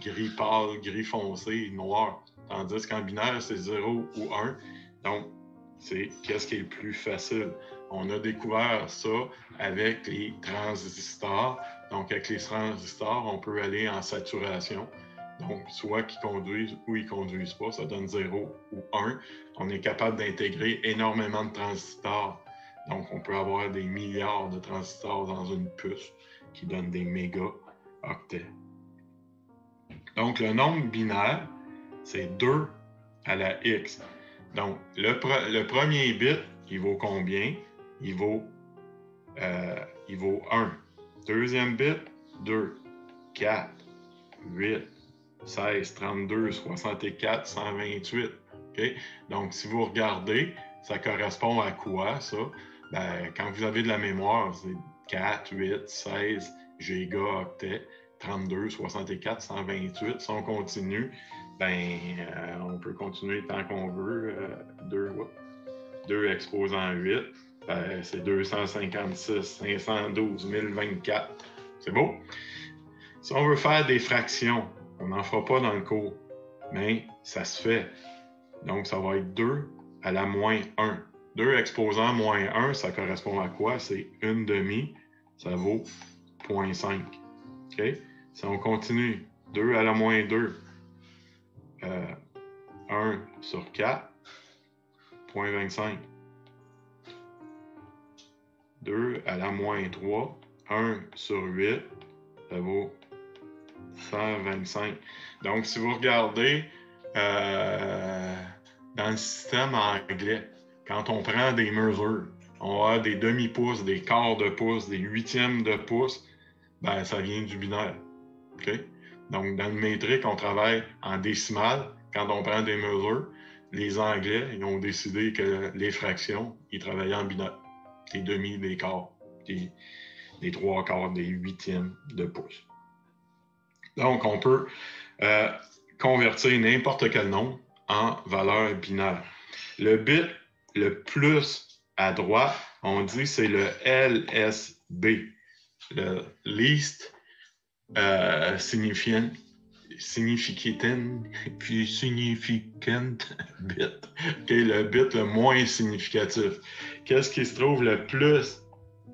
gris pâle, gris foncé, noir. Tandis qu'en binaire, c'est 0 ou 1. Donc, c'est qu'est-ce qui est le plus facile. On a découvert ça avec les transistors. Donc, avec les transistors, on peut aller en saturation. Donc, soit qu'ils conduisent ou ils ne conduisent pas, ça donne 0 ou 1. On est capable d'intégrer énormément de transistors. Donc, on peut avoir des milliards de transistors dans une puce qui donne des mégaoctets. Donc, le nombre binaire, c'est 2 à la x. Donc, le premier bit, il vaut combien? Il vaut 1. Deuxième bit, 2, 4, 8, 16, 32, 64, 128. Okay? Donc, si vous regardez, ça correspond à quoi, ça? Ben, quand vous avez de la mémoire, c'est 4, 8, 16 gigaoctets, 32, 64, 128. Si on continue, ben, on peut continuer tant qu'on veut. 2 exposant 8, ben, c'est 256, 512, 1024. C'est beau? Si on veut faire des fractions, on n'en fera pas dans le cours, mais ça se fait. Donc, ça va être 2 à la moins 1. 2 exposant moins 1, ça correspond à quoi? C'est 1/2, ça vaut 0.5. OK? Si on continue, 2 à la moins 2, 1 sur 4, 0.25. 2 à la moins 3, 1 sur 8, ça vaut 125. Donc, si vous regardez dans le système anglais, quand on prend des mesures, on a des demi-pouces, des quarts de pouce, des huitièmes de pouce, ben, ça vient du binaire. OK? Donc, dans le métrique, on travaille en décimale. Quand on prend des mesures, les Anglais, ils ont décidé que les fractions, ils travaillaient en binaire. Des demi, des quarts, des trois quarts, des huitièmes de pouce. Donc, on peut convertir n'importe quel nombre en valeur binaire. Le bit le plus à droite, on dit c'est le LSB, le least significant bit. Okay, le bit le moins significatif. Qu'est-ce qui se trouve le plus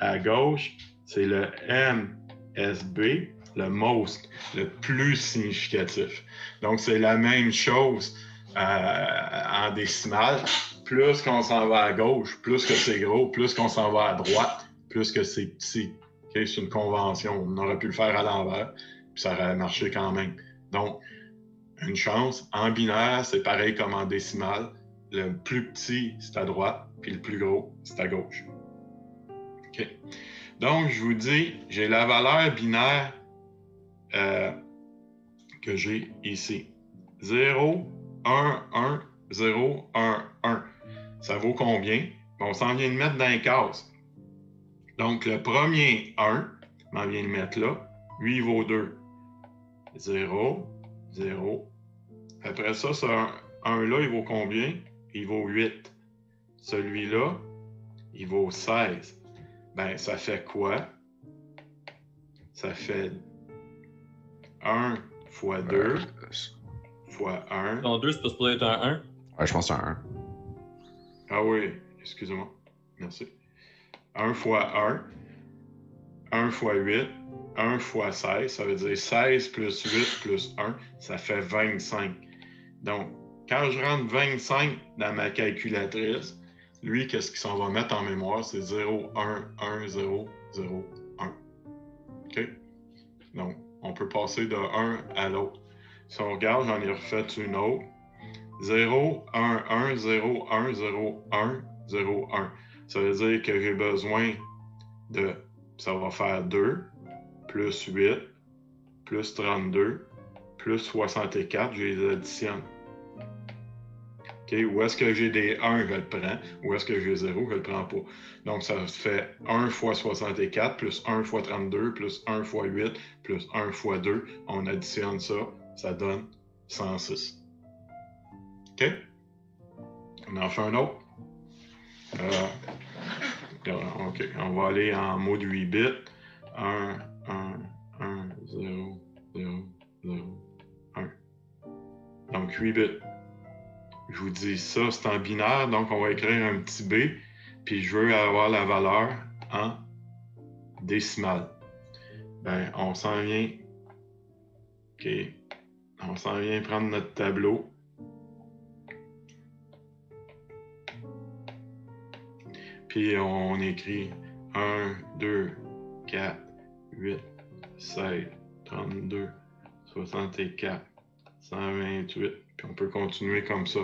à gauche? C'est le MSB, le most, le plus significatif. Donc, c'est la même chose en décimale. Plus qu'on s'en va à gauche, plus que c'est gros, plus qu'on s'en va à droite, plus que c'est petit. Okay? C'est une convention. On aurait pu le faire à l'envers, puis ça aurait marché quand même. Donc, une chance. En binaire, c'est pareil comme en décimale. Le plus petit, c'est à droite, puis le plus gros, c'est à gauche. OK. Donc, je vous dis, j'ai la valeur binaire que j'ai ici. 0, 1, 1, 0, 1, 1. Ça vaut combien? On s'en vient de mettre dans les cases. Donc, le premier 1, on m'en vient de mettre là. Lui, il vaut 2. 0, 0. Après ça, ce 1-là, il vaut combien? Il vaut 8. Celui-là, il vaut 16. Ben, ça fait quoi? Ça fait 1 fois 2 fois 1. Non, 2, c'est pas supposé être un 1? Ouais, je pense que c'est un 1. Ah oui, excusez-moi. Merci. 1 fois 1. 1 fois 8. 1 fois 16, ça veut dire 16 plus 8 plus 1, ça fait 25. Donc, quand je rentre 25 dans ma calculatrice, lui, qu'est-ce qu'il s'en va mettre en mémoire? C'est 0, 1, 1, 0, 0, 1. OK? Donc, on peut passer de 1 à l'autre. Si on regarde, j'en ai refait une autre. 0, 1, 1, 0, 1, 0, 1, 0, 1. Ça veut dire que j'ai besoin de... Ça va faire 2, plus 8, plus 32, plus 64, je les additionne. OK, où est-ce que j'ai des 1, je le prends. Où est-ce que j'ai 0, je ne le prends pas. Donc, ça fait 1 fois 64, plus 1 fois 32, plus 1 fois 8, plus 1 fois 2. On additionne ça, ça donne 106. OK? On en fait un autre. OK, on va aller en mode 8 bits. 1, 1, 1, 0, 0, 0, 1. Donc, 8 bits. Je vous dis ça, c'est en binaire, donc on va écrire un petit b, puis je veux avoir la valeur en décimale. Ben, on s'en vient. OK. On s'en vient prendre notre tableau. Puis on écrit 1, 2, 4, 8, 16, 32, 64, 128. Puis on peut continuer comme ça.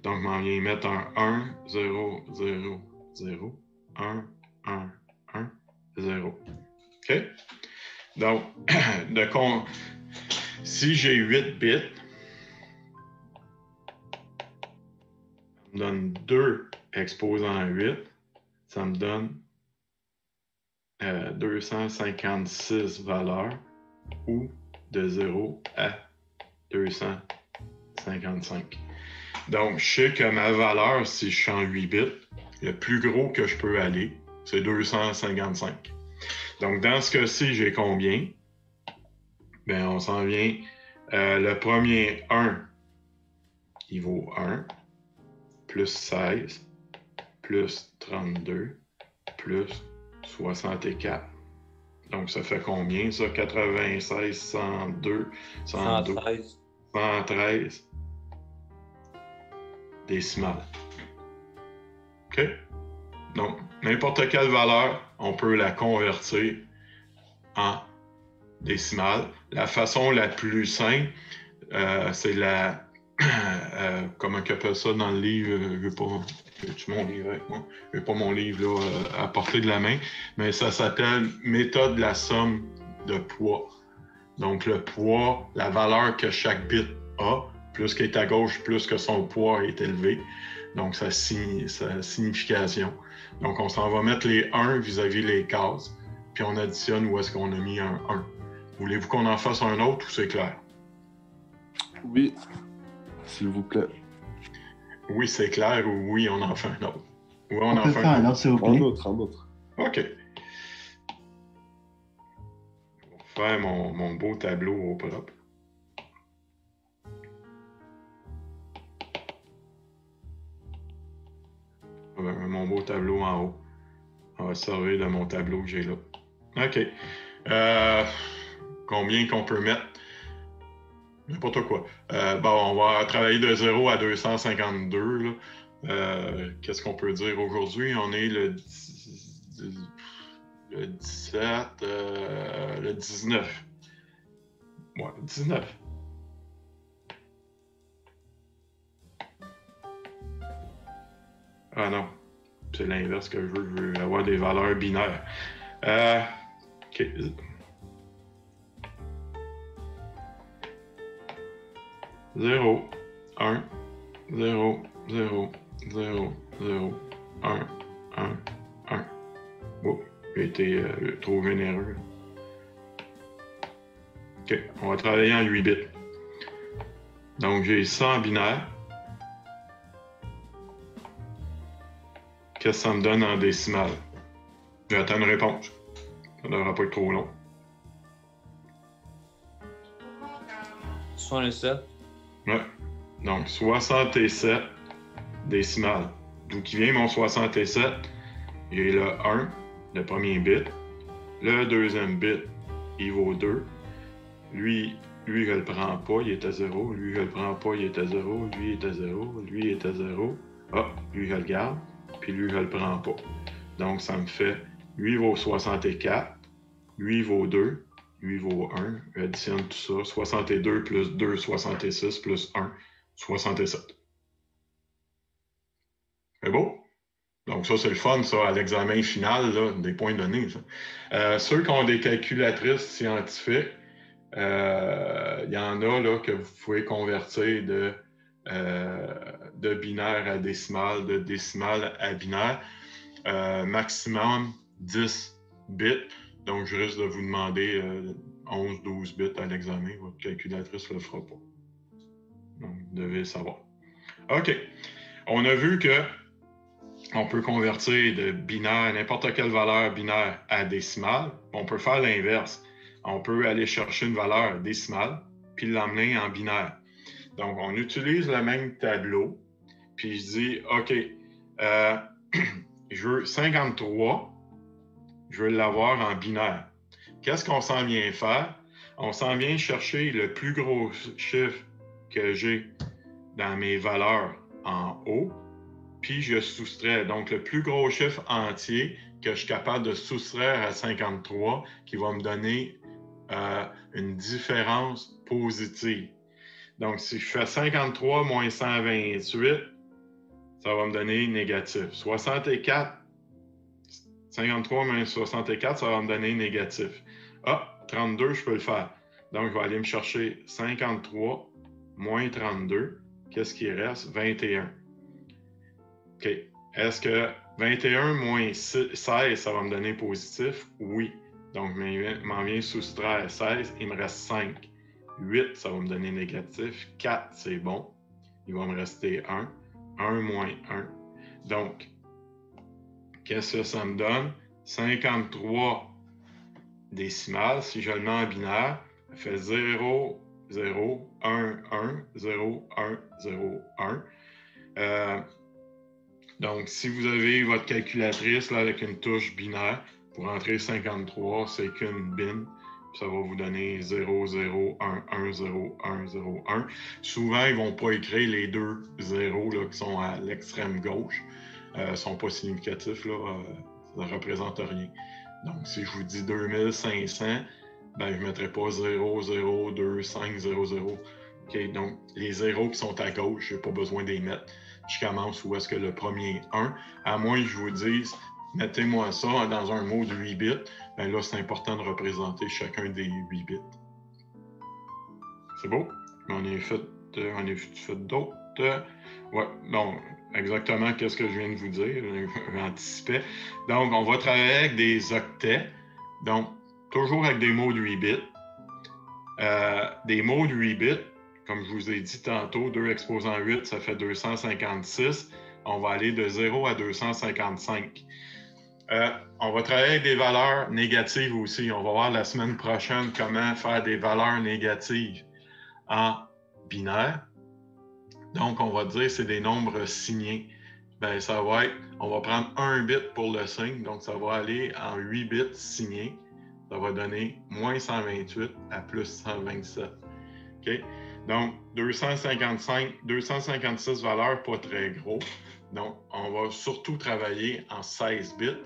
Donc, on m'en vient mettre un 1, 0, 0, 0, 1, 1, 1, 0. OK? Donc, si j'ai 8 bits, ça me donne 2 exposants 8. Ça me donne 256 valeurs ou de 0 à 255. Donc, je sais que ma valeur, si je suis en 8 bits, le plus gros que je peux aller, c'est 255. Donc, dans ce cas-ci, j'ai combien? Bien, on s'en vient. Le premier 1, il vaut 1, plus 16, plus 32, plus 64. Donc, ça fait combien, ça? 96, 102, 112, 113 décimales. OK? Donc, n'importe quelle valeur, on peut la convertir en décimales. La façon la plus simple, c'est la... comment on appelle ça dans le livre? Je veux pas... As-tu mon livre avec moi? Je n'ai pas mon livre là, à portée de la main, mais ça s'appelle méthode de la somme de poids. Donc, le poids, la valeur que chaque bit a, plus qu'il est à gauche, plus que son poids est élevé. Donc, sa signification. Donc, on s'en va mettre les 1 vis-à-vis les cases, puis on additionne où est-ce qu'on a mis un 1. Voulez-vous qu'on en fasse un autre ou c'est clair? Oui, s'il vous plaît. Oui, c'est clair ou oui, on en fait un autre. Oui, on peut faire un autre, s'il vous plaît. Un autre. OK. Je vais faire mon beau tableau au propre. Mon beau tableau en haut. On va se servir de mon tableau que j'ai là. OK. Combien qu'on peut mettre? N'importe quoi. Bon, on va travailler de 0 à 252. Qu'est-ce qu'on peut dire aujourd'hui? On est le 17, le 19. Ouais, 19. Ah non, c'est l'inverse que je veux. Je veux avoir des valeurs binaires. OK. 0, 1, 0, 0, 0, 0, 1, 1, 1. Oh, j'ai été trop généreux. OK, on va travailler en 8 bits. Donc, j'ai 100 binaires. Qu'est-ce que ça me donne en décimales? J'attends une réponse. Ça ne devra pas être trop long. 67. Ouais. Donc, 67 décimales. D'où qui vient mon 67? J'ai le 1, le premier bit. Le deuxième bit, il vaut 2. Lui, je ne le prends pas, il est à 0. Lui, je ne le prends pas, il est à 0. Lui, il est à 0. Lui, il est à 0. Ah, lui, je le garde. Puis lui, je ne le prends pas. Donc, ça me fait, lui, il vaut 64. Lui, il vaut 2. Lui vaut 1, j'additionne tout ça, 62 plus 2, 66 plus 1, 67. C'est beau? Donc ça, c'est le fun, ça, à l'examen final, là, des points donnés. Ça. Ceux qui ont des calculatrices scientifiques, il y en a là, que vous pouvez convertir de binaire à décimal, de décimal à binaire. Maximum 10 bits. Donc, je risque de vous demander 11-12 bits à l'examen. Votre calculatrice ne le fera pas. Donc, vous devez le savoir. OK. On a vu que on peut convertir de binaire, n'importe quelle valeur binaire à décimale. On peut faire l'inverse. On peut aller chercher une valeur décimale puis l'emmener en binaire. Donc, on utilise le même tableau. Puis, je dis, OK, je veux 53. Je veux l'avoir en binaire. Qu'est-ce qu'on s'en vient faire? on s'en vient chercher le plus gros chiffre que j'ai dans mes valeurs en haut, puis je soustrais. Donc, le plus gros chiffre entier que je suis capable de soustraire à 53, qui va me donner une différence positive. Donc, si je fais 53 moins 128, ça va me donner négatif. 53 moins 64, ça va me donner négatif. Ah, 32, je peux le faire. Donc, je vais aller me chercher 53 moins 32. Qu'est-ce qui reste? 21. OK. Est-ce que 21 moins 16, ça va me donner positif? Oui. Donc, je m'en viens soustraire 16. Il me reste 5. 8, ça va me donner négatif. 4, c'est bon. Il va me rester 1. 1 moins 1. Donc, qu'est-ce que ça me donne? 53 décimales. Si je le mets en binaire, ça fait 0, 0, 1, 1, 0, 1, 0, 1. Donc, si vous avez votre calculatrice là, avec une touche binaire, pour entrer 53, c'est qu'une bin. Ça va vous donner 0, 0, 1, 1, 0, 1, 0, 1. Souvent, ils ne vont pas écrire les deux zéros là, qui sont à l'extrême gauche. Ne sont pas significatifs, là, ça ne représente rien. Donc, si je vous dis 2500, ben, je ne mettrai pas 0, 0, 2, 5, 0, 0. Okay? Donc, les zéros qui sont à gauche, je n'ai pas besoin d'y mettre. Je commence où est-ce que le premier est 1. À moins que je vous dise, mettez-moi ça dans un mot de 8 bits. Ben là, c'est important de représenter chacun des 8 bits. C'est beau? On a fait d'autres. Ouais, bon, exactement qu'est-ce que je viens de vous dire. J'anticipais. Donc, on va travailler avec des octets. Donc, toujours avec des mots de 8 bits. Des mots de 8 bits, comme je vous ai dit tantôt, 2 exposant 8, ça fait 256. On va aller de 0 à 255. On va travailler avec des valeurs négatives aussi. On va voir la semaine prochaine comment faire des valeurs négatives en binaire. Donc, on va dire que c'est des nombres signés. Bien, ça va être, on va prendre 1 bit pour le signe. Donc, ça va aller en 8 bits signés. Ça va donner moins 128 à plus 127. OK? Donc, 256 valeurs, pas très gros. Donc, on va surtout travailler en 16 bits.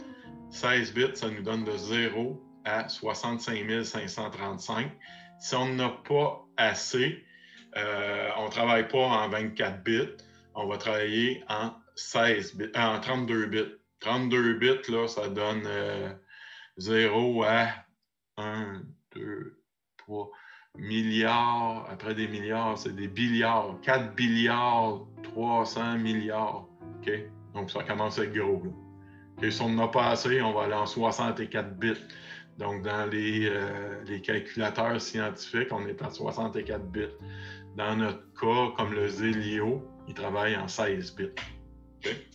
16 bits, ça nous donne de 0 à 65 535. Si on n'a pas assez, on ne travaille pas en 24 bits, on va travailler en 32 bits. 32 bits, là, ça donne 0 à 1, 2, 3 milliards. Après des milliards, c'est des billiards. 4 billiards, 300 milliards. OK? Donc, ça commence à être gros, là. Okay, si on n'en a pas assez, on va aller en 64 bits. Donc, dans les calculateurs scientifiques, on est à 64 bits. Dans notre cas, comme le Zélio, il travaille en 16 bits. Okay?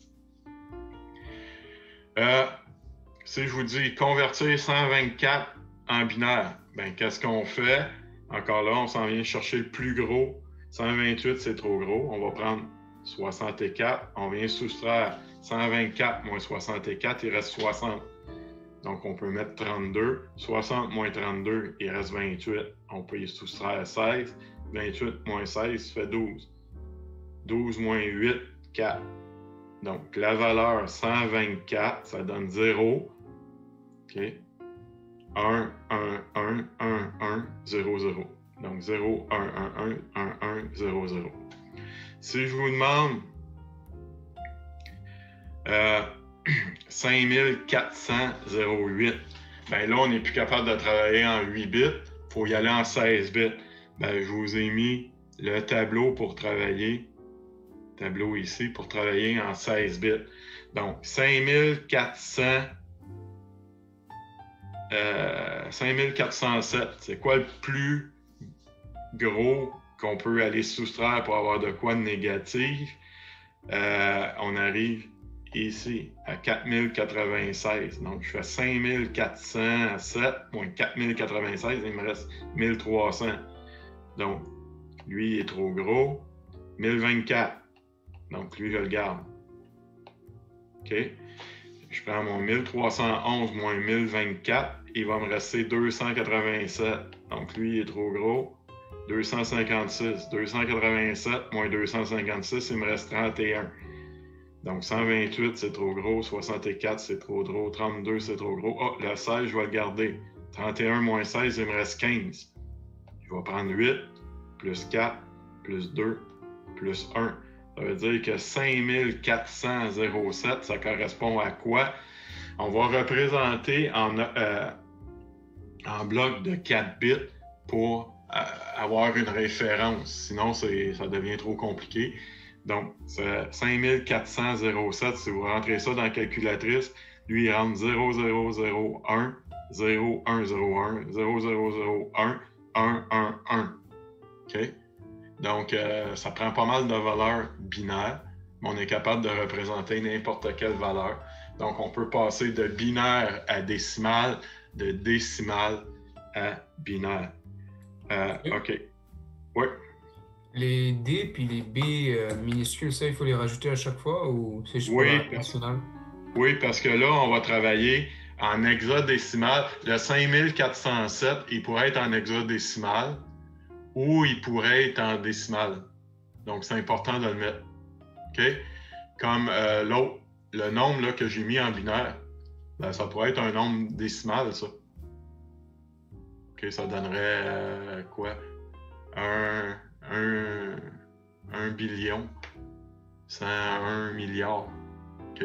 Si je vous dis convertir 124 en binaire, ben qu'est-ce qu'on fait? Encore là, on s'en vient chercher le plus gros. 128, c'est trop gros. On va prendre 64. On vient soustraire 124 moins 64, il reste 60. Donc, on peut mettre 32. 60 moins 32, il reste 28. On peut y soustraire 16. 28 moins 16 fait 12. 12 moins 8, 4. Donc, la valeur 124, ça donne 0. OK? 1, 1, 1, 1, 1, 0, 0. Donc, 0, 1, 1, 1, 1, 1, 0, 0. Si je vous demande 5408, bien là, on n'est plus capable de travailler en 8 bits. Il faut y aller en 16 bits. Bien, je vous ai mis le tableau pour travailler. Tableau ici pour travailler en 16 bits. Donc, 5407, c'est quoi le plus gros qu'on peut aller soustraire pour avoir de quoi de négatif? On arrive ici à 4096. Donc, je fais 5407 moins 4096, il me reste 1300. Donc, lui, il est trop gros. 1024. Donc, lui, je le garde. OK? Je prends mon 1311 moins 1024. Il va me rester 287. Donc, Donc, lui, il est trop gros. 256, 287 moins 256, il me reste 31. Donc, 128, c'est trop gros. 64, c'est trop gros. 32, c'est trop gros. Ah, le 16, je vais le garder. 31 moins 16, il me reste 15. Je vais prendre 8, plus 4, plus 2, plus 1. Ça veut dire que 5407, ça correspond à quoi? On va représenter en bloc de 4 bits pour avoir une référence. Sinon, ça devient trop compliqué. Donc, c'est 5407. Si vous rentrez ça dans la calculatrice, lui, il rentre 0001, 0101, 0001, 111. OK? Donc, ça prend pas mal de valeurs binaires, mais on est capable de représenter n'importe quelle valeur. Donc, on peut passer de binaire à décimal, de décimal à binaire. OK. Oui. Les D puis les B minuscules, ça, il faut les rajouter à chaque fois ou c'est juste pour la nationale? Oui, parce que là, on va travailler en hexadécimal. Le 5407, il pourrait être en hexadécimal ou il pourrait être en décimal. Donc, c'est important de le mettre. OK? Comme l'autre, le nombre là, que j'ai mis en binaire, ben, ça pourrait être un nombre décimal, ça. OK, ça donnerait quoi? Un billion, 101 milliards. OK?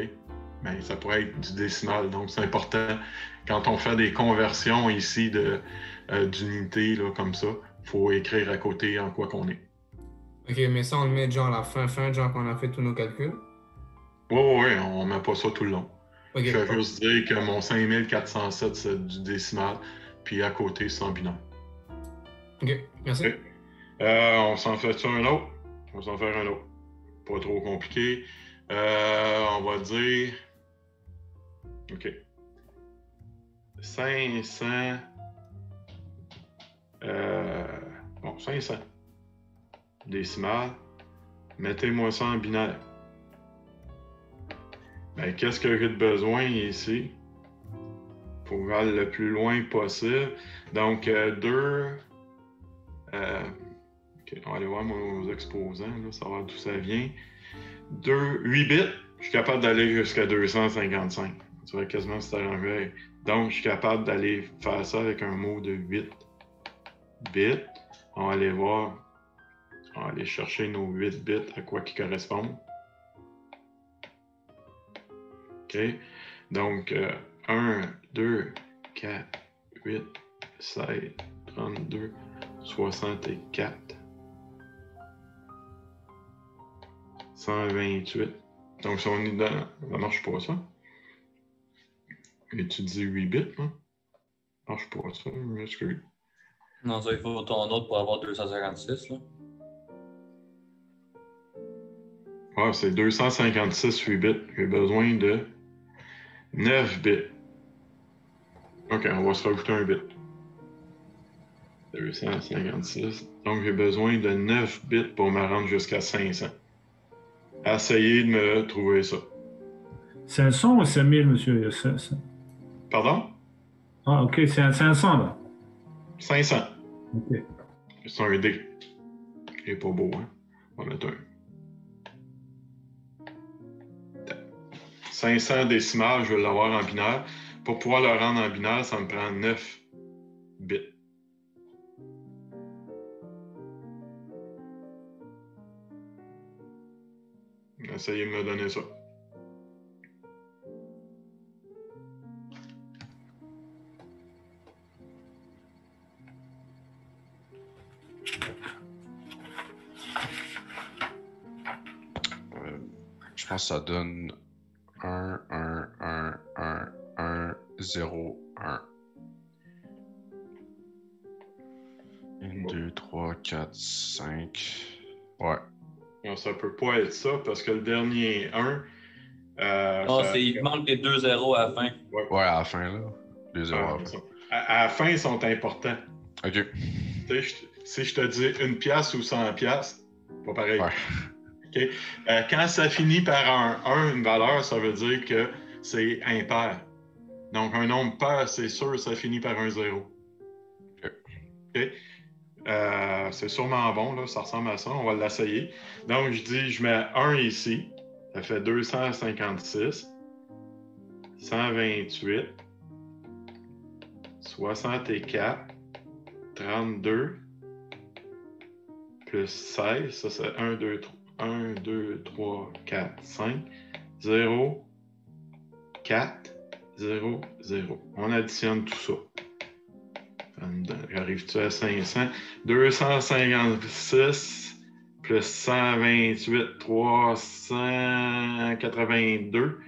Ben, ça pourrait être du décimal. Donc, c'est important. Quand on fait des conversions ici d'unités comme ça, il faut écrire à côté en quoi qu'on est. OK, mais ça, on le met genre à la fin, genre qu'on a fait tous nos calculs? Oui, on ne met pas ça tout le long. Okay, je vais juste dire que mon 5407, c'est du décimal, puis à côté, c'est en binaire. OK, merci. Okay. On s'en fait un autre? On va s'en faire un autre. Pas trop compliqué. On va dire... OK. 500... 500. Décimal. Mettez-moi ça en binaire. Ben, qu'est-ce que j'ai de besoin ici? Il faut aller le plus loin possible. Donc, 2... OK, on va aller voir nos exposants, là, savoir d'où ça vient. 8 bits, je suis capable d'aller jusqu'à 255. Tu vois, quasiment c'est arrangé. Donc, je suis capable d'aller faire ça avec un mot de 8 bits. On va aller voir. On va aller chercher nos 8 bits à quoi qui correspondent. OK. Donc, 1, 2, 4, 8, 16, 32, 64, 128. Donc, si on est dans... Ça marche pas, ça. Et tu dis 8 bits, hein? Ça marche pas, ça. Je m'excuse. Non, ça, il faut ton autre pour avoir 256, là. Ah, c'est 256 8 bits. J'ai besoin de 9 bits. OK, on va se rajouter un bit. 256. Donc, j'ai besoin de 9 bits pour me rendre jusqu'à 500. Essayez de me trouver ça. 500 ou 5000, monsieur? Pardon? Ah, OK, c'est 500, là. 500. OK. C'est un D. Il est pas beau, hein? On va mettre un. 500 décimales, je vais l'avoir en binaire. Pour pouvoir le rendre en binaire, ça me prend 9 bits. Essayez de me donner ça. Je pense que ça donne 1, 1, 1, 1, 1, 0, 1. 1, 2, 3, 4, 5. Ouais. Non, ça peut pas être ça parce que le dernier 1. Il manque les 2 zéros à la fin. Ouais, à la fin, là. Les zéros à la fin. À la fin, ils sont importants. OK. Si je te dis 1 piastre ou 100 piastres, pas pareil. Ouais. Okay. Quand ça finit par un 1, une valeur, ça veut dire que c'est impair. Donc, un nombre pair, c'est sûr, ça finit par un 0. Okay. OK. C'est sûrement bon, là, ça ressemble à ça. On va l'essayer. Donc, je dis, je mets 1 ici. Ça fait 256, 128, 64, 32, plus 16. Ça, c'est 1, 2, 3, 4, 5, 0, 4, 0, 0. On additionne tout ça. Arrives-tu à 500? 256 plus 128, 382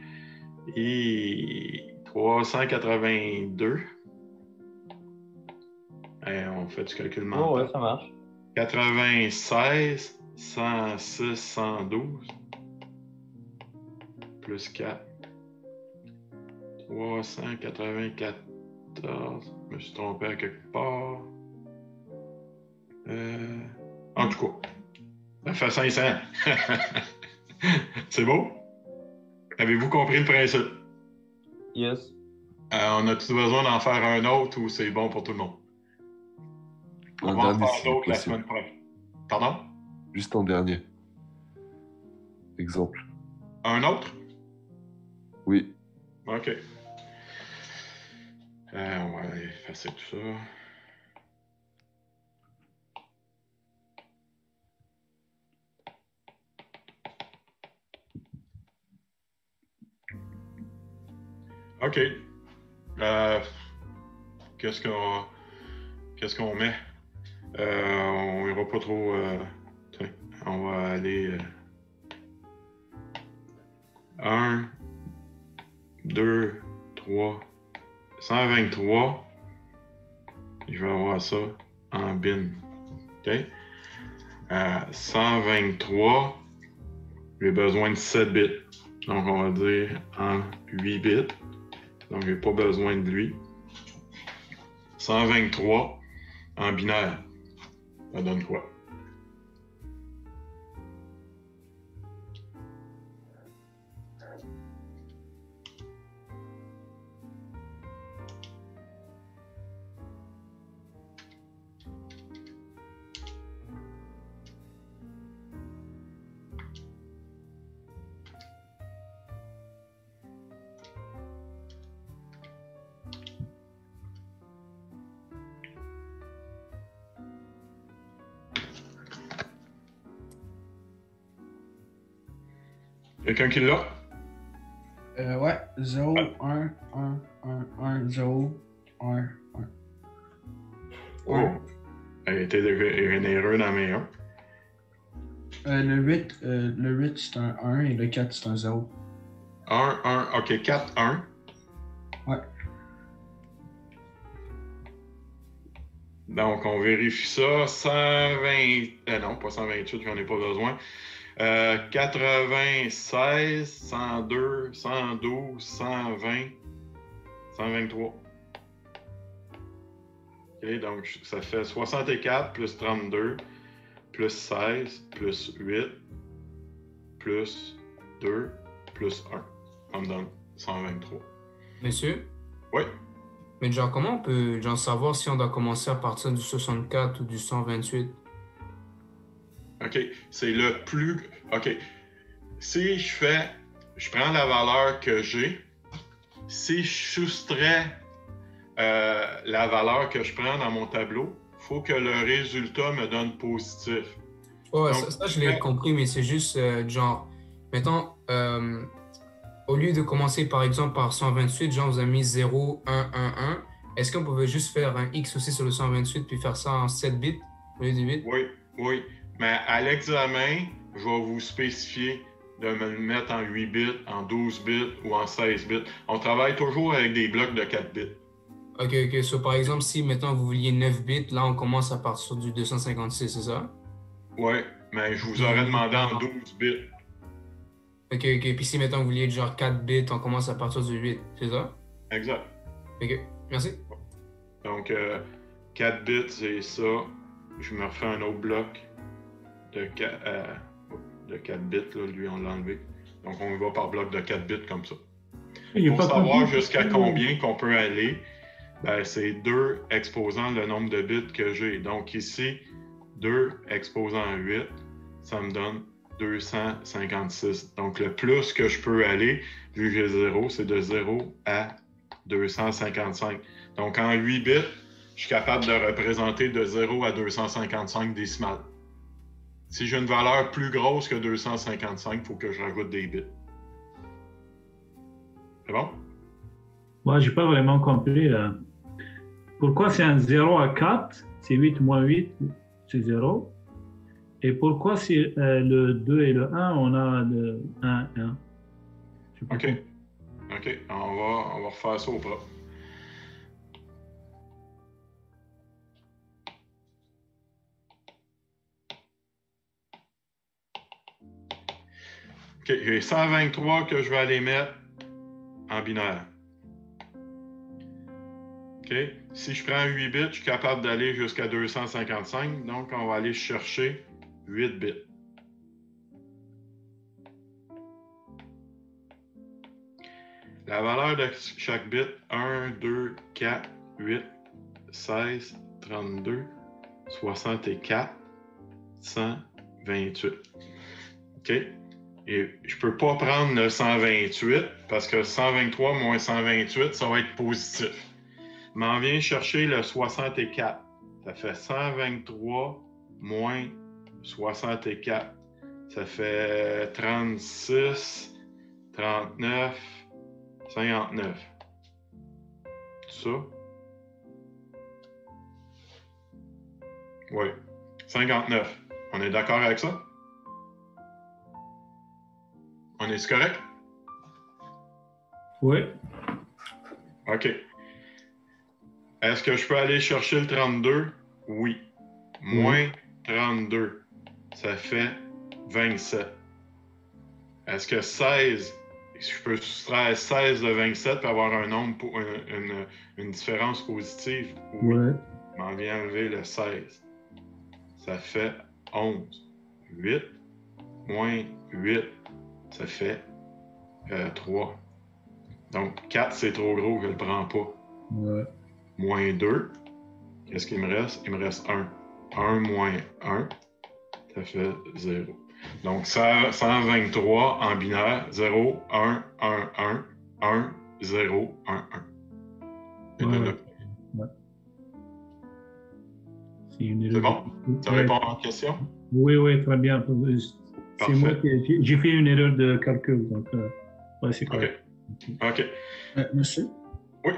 et 382. On fait du calcul mental. Oh, ouais, ça marche. 96, 106, 112 plus 4. 394. Je me suis trompé à quelque part. En tout cas, ça fait 500. C'est beau? Avez-vous compris le principe? Yes. On a-tu besoin d'en faire un autre ou c'est bon pour tout le monde? On va en faire d'autres la semaine prochaine. Pardon? Juste en dernier. Exemple. Un autre? Oui. OK. On va aller effacer tout ça. OK. Qu'est-ce qu'on met? On ira pas trop... tiens, on va aller... 1, 2, 3, 123. Je vais avoir ça en bin. OK? 123, j'ai besoin de 7 bits. Donc, on va dire en 8 bits. Donc, j'ai pas besoin de lui. 123 en binaire. Ça donne quoi? Quelqu'un qui l'a? Ouais, 0, 1, 1, 1, 1, 0, 1, 1. Oh! Elle était généreux dans mes 1. Le 8 c'est un 1 et le 4 c'est un 0. 1, 1, ok, 4, 1. Ouais. Donc, on vérifie ça. 120... non, pas 128, j'en ai pas besoin. 96, 102, 112, 120, 123. OK, donc ça fait 64 plus 32 plus 16 plus 8 plus 2 plus 1. Ça me donne 123. Monsieur? Oui. Mais genre, comment on peut savoir si on doit commencer à partir du 64 ou du 128? OK. C'est le plus... OK. Si je prends la valeur que j'ai, si je soustrais la valeur que je prends dans mon tableau, il faut que le résultat me donne positif. Ouais, donc, ça je l'ai compris, mais c'est juste genre, mettons, au lieu de commencer par exemple par 128, genre vous avez mis 0, 1, 1, 1, est-ce qu'on pouvait juste faire un X aussi sur le 128 puis faire ça en 7 bits au lieu de 8? Oui, oui. Mais à l'examen, je vais vous spécifier de me le mettre en 8 bits, en 12 bits ou en 16 bits. On travaille toujours avec des blocs de 4 bits. OK. So, par exemple, si maintenant vous vouliez 9 bits, là on commence à partir du 256, c'est ça? Oui, mais je vous aurais demandé en 12 bits. OK. Puis si maintenant vous vouliez genre 4 bits, on commence à partir du 8, c'est ça? Exact. OK, merci. Donc, 4 bits, c'est ça. Je me refais un autre bloc de 4 bits, là, lui on l'a enlevé. Donc on va par bloc de 4 bits comme ça. Pour savoir jusqu'à combien qu'on peut aller, ben, c'est 2 exposant le nombre de bits que j'ai. Donc ici, 2 exposant 8, ça me donne 256. Donc le plus que je peux aller, vu que j'ai 0, c'est de 0 à 255. Donc en 8 bits, je suis capable de représenter de 0 à 255 décimales. Si j'ai une valeur plus grosse que 255, il faut que je rajoute des bits. C'est bon? Moi, j'ai pas vraiment compris. Pourquoi c'est un 0 à 4, c'est 8 moins 8, c'est 0. Et pourquoi c'est le 2 et le 1, on a le 1, 1. OK. OK. On va refaire ça au propre. OK. J'ai 123 que je vais aller mettre en binaire. OK. Si je prends 8 bits, je suis capable d'aller jusqu'à 255. Donc, on va aller chercher 8 bits. La valeur de chaque bit, 1, 2, 4, 8, 16, 32, 64, 128. OK? Et je ne peux pas prendre le 128 parce que 123 moins 128, ça va être positif. Je m'en viens chercher le 64. Ça fait 123 moins 64. Ça fait 36, 39, 59. Ça? Oui. 59. On est d'accord avec ça? On est correct? Oui. OK. Est-ce que je peux aller chercher le 32? Oui. Moins 32, ça fait 27. Est-ce que 16, je peux soustraire 16 de 27 pour avoir un nombre, une différence positive? Oui. Je m'en viens enlever le 16. Ça fait 11. 8 moins 8, ça fait 3. Donc 4, c'est trop gros, je ne le prends pas. Ouais. Moins 2, qu'est-ce qu'il me reste? Il me reste 1. 1 moins 1, ça fait 0. Donc, 123 en binaire, 0, 1, 1, 1, 1, 0, 1, 1. Ouais. C'est bon? Ça répond à la question? Oui, oui, très bien. C'est moi qui j'ai fait une erreur de calcul, donc ouais, c'est correct. OK. Monsieur? Oui.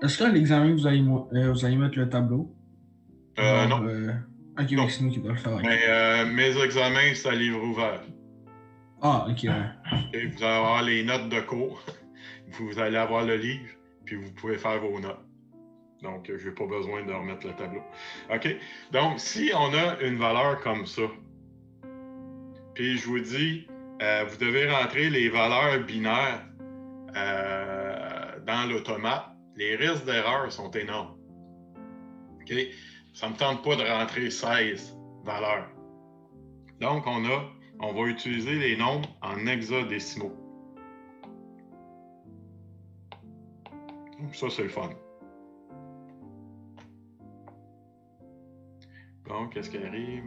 Est-ce qu'à l'examen, vous allez mettre le tableau? Non. Ok, non. Oui, c'est nous qui doit le faire. Okay. Mais mes examens, c'est à livre ouvert. Ah, ok, ouais. Et vous allez avoir les notes de cours. Vous allez avoir le livre, puis vous pouvez faire vos notes. Donc, je n'ai pas besoin de remettre le tableau. OK? Donc, si on a une valeur comme ça, puis je vous dis, vous devez rentrer les valeurs binaires dans l'automate, les risques d'erreur sont énormes. OK? Ça ne me tente pas de rentrer 16 valeurs. Donc, on va utiliser les nombres en hexadécimaux. Donc, ça, c'est le fun. Bon, qu'est-ce qui arrive?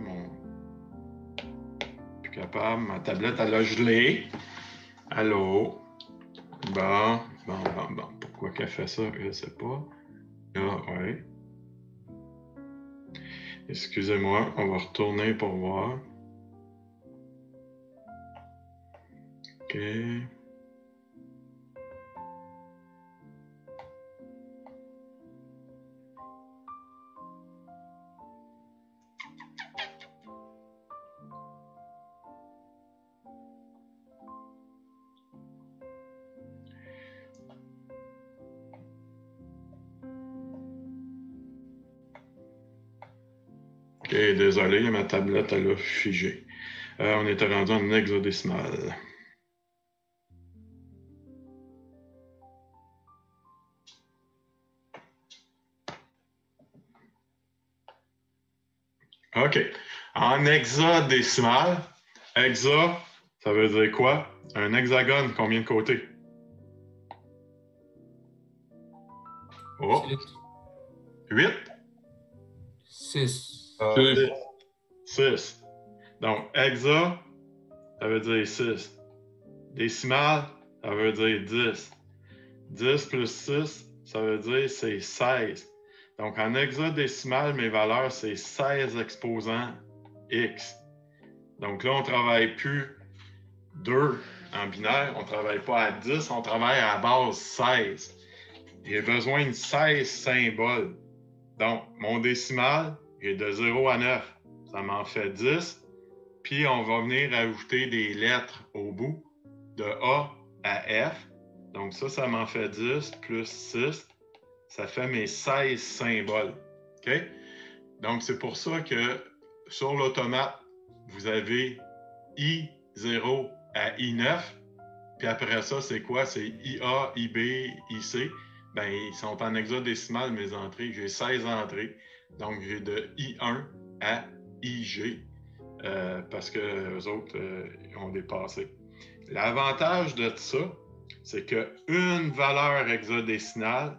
Plus capable. Ma tablette, elle a gelé. Allô? Bon. Pourquoi qu'elle fait ça? Je ne sais pas. Ah, oui. Excusez-moi, on va retourner pour voir. OK. OK, désolé, ma tablette, elle a figé. On était rendu en hexadécimal. OK. En hexadécimal, hexa, ça veut dire quoi? Un hexagone, combien de côtés? Oh! 8? 6. 6. Donc, hexa, ça veut dire 6. Décimal, ça veut dire 10. 10 plus 6, ça veut dire c'est 16. Donc, en hexadécimal, mes valeurs, c'est 16 exposants X. Donc là, on ne travaille plus 2 en binaire, on ne travaille pas à 10, on travaille à la base 16. J'ai besoin de 16 symboles. Donc, mon décimal est de 0 à 9. Ça m'en fait 10. Puis, on va venir ajouter des lettres au bout, de A à F. Donc, ça m'en fait 10 plus 6. Ça fait mes 16 symboles. OK? Donc, c'est pour ça que sur l'automate, vous avez I0 à I9. Puis après ça, c'est quoi? C'est IA, IB, IC. Bien, ils sont en hexadécimal, mes entrées. J'ai 16 entrées. Donc, j'ai de I1 à IG. Parce que les autres ont dépassé. L'avantage de ça, c'est qu'une valeur hexadécimale,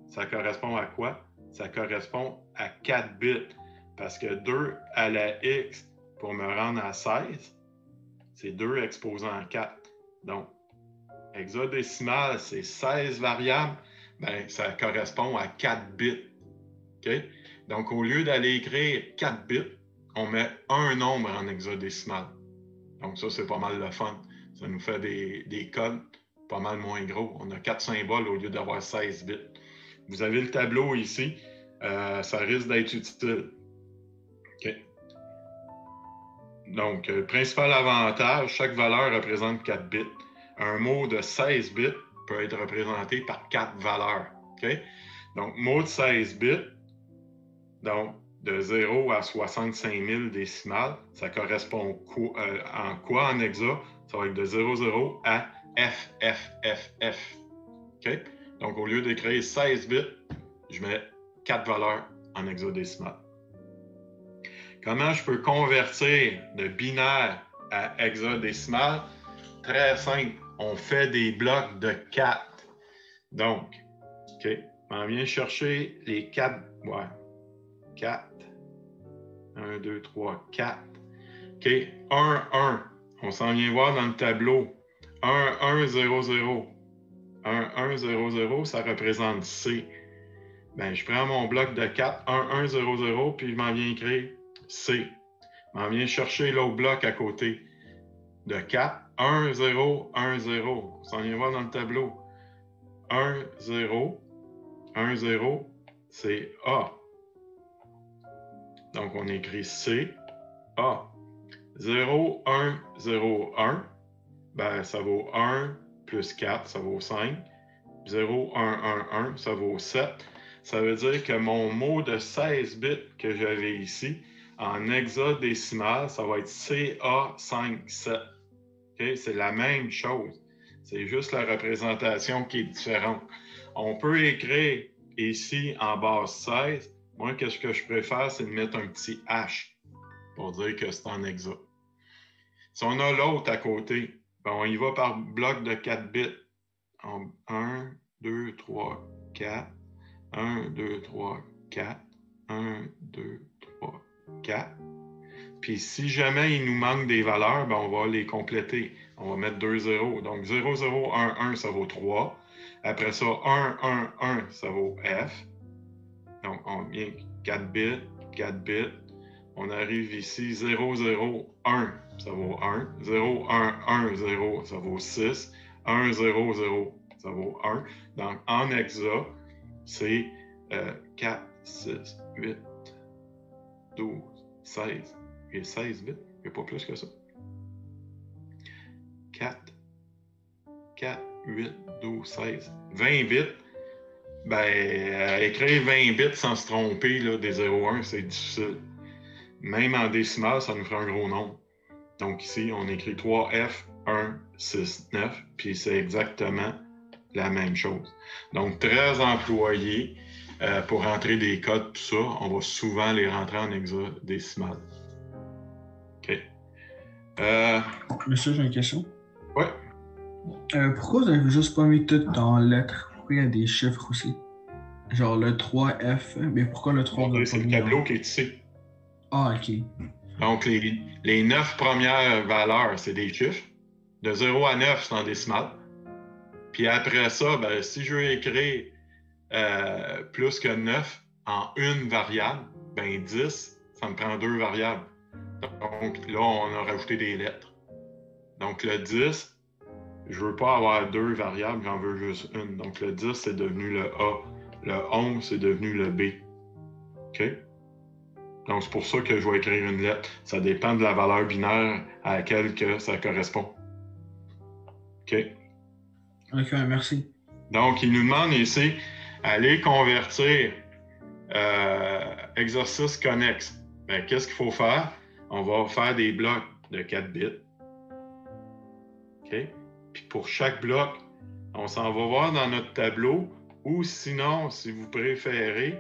ça correspond à quoi? Ça correspond à 4 bits. Parce que 2 à la X pour me rendre à 16, c'est 2 exposants 4. Donc, hexadécimal, c'est 16 variables, bien, ça correspond à 4 bits. OK? Donc, au lieu d'aller écrire 4 bits, on met un nombre en hexadécimal. Donc, ça, c'est pas mal le fun. Ça nous fait des codes pas mal moins gros. On a 4 symboles au lieu d'avoir 16 bits. Vous avez le tableau ici. Ça risque d'être utile. OK. Donc, le principal avantage, chaque valeur représente 4 bits. Un mot de 16 bits peut être représenté par 4 valeurs. OK? Donc, mot de 16 bits, donc de 0 à 65 000 décimales, ça correspond en quoi en hexa? Ça va être de 00 à FFFF. OK? Donc, au lieu d'écrire 16 bits, je mets 4 valeurs en hexadécimal. Comment je peux convertir de binaire à hexadécimal? Très simple. On fait des blocs de 4. Donc, OK, on vient chercher les 4. Ouais. 4. 1, 2, 3, 4. OK, 1, 1. On s'en vient voir dans le tableau. 1, 1, 0, 0. 1, 1, 0, 0, ça représente C. Bien, je prends mon bloc de 4, 1, 1, 0, 0, puis je m'en viens écrire C. Je m'en viens chercher l'autre bloc à côté de 4. 1, 0, 1, 0. On s'en vient voir dans le tableau. 1, 0. 1, 0, c'est A. Donc, on écrit C, A. 0, 1, 0, 1. Ben, ça vaut 1 plus 4, ça vaut 5. 0, 1, 1, 1, ça vaut 7. Ça veut dire que mon mot de 16 bits que j'avais ici, en hexadécimal, ça va être CA57. Okay? C'est la même chose. C'est juste la représentation qui est différente. On peut écrire ici en base 16. Moi, qu'est-ce que je préfère, c'est de mettre un petit H pour dire que c'est en hexa. Si on a l'autre à côté, ben on y va par bloc de 4 bits. 1, 2, 3, 4. 1, 2, 3, 4. 1, 2, 3, 4. Puis si jamais il nous manque des valeurs, ben on va les compléter. On va mettre 2 zéros. Donc 0, 0, 1, 1, ça vaut 3. Après ça, 1, 1, 1, ça vaut F. Donc on vient 4 bits, 4 bits. On arrive ici, 0, 0, 1, ça vaut 1. 0, 1, 1, 0, ça vaut 6. 1, 0, 0, ça vaut 1. Donc en hexa, c'est 4, 6, 8, 12, 16. Et 16 bits, il n'y a pas plus que ça. 4, 8, 12, 16. 20 bits, ben, écrire 20 bits sans se tromper, là, des 0,1, c'est difficile. Même en décimal, ça nous ferait un gros nombre. Donc ici, on écrit 3F, 1, 6, 9, puis c'est exactement la même chose. Donc 13 employés pour rentrer des codes, tout ça, on va souvent les rentrer en hexadécimal. OK. Monsieur, j'ai une question. Oui. Pourquoi vous n'avez juste pas mis tout en lettres? Pourquoi il y a des chiffres aussi? Genre le 3F. Mais pourquoi le 3 C'est le tableau qui est ici. Ah, ok. Donc, les 9 premières valeurs, c'est des chiffres. De 0 à 9, c'est en décimale. Puis après ça, ben, si je veux écrire plus que 9 en une variable, ben 10, ça me prend 2 variables. Donc là, on a rajouté des lettres. Donc le 10, je ne veux pas avoir 2 variables, j'en veux juste une. Donc le 10, c'est devenu le A. Le 11, c'est devenu le B. OK? Donc c'est pour ça que je vais écrire une lettre. Ça dépend de la valeur binaire à laquelle que ça correspond. OK? Ok, merci. Donc, il nous demande ici, aller convertir exercice connexe. Ben, qu'est-ce qu'il faut faire? On va faire des blocs de 4 bits. OK? Puis pour chaque bloc, on s'en va voir dans notre tableau ou sinon, si vous préférez,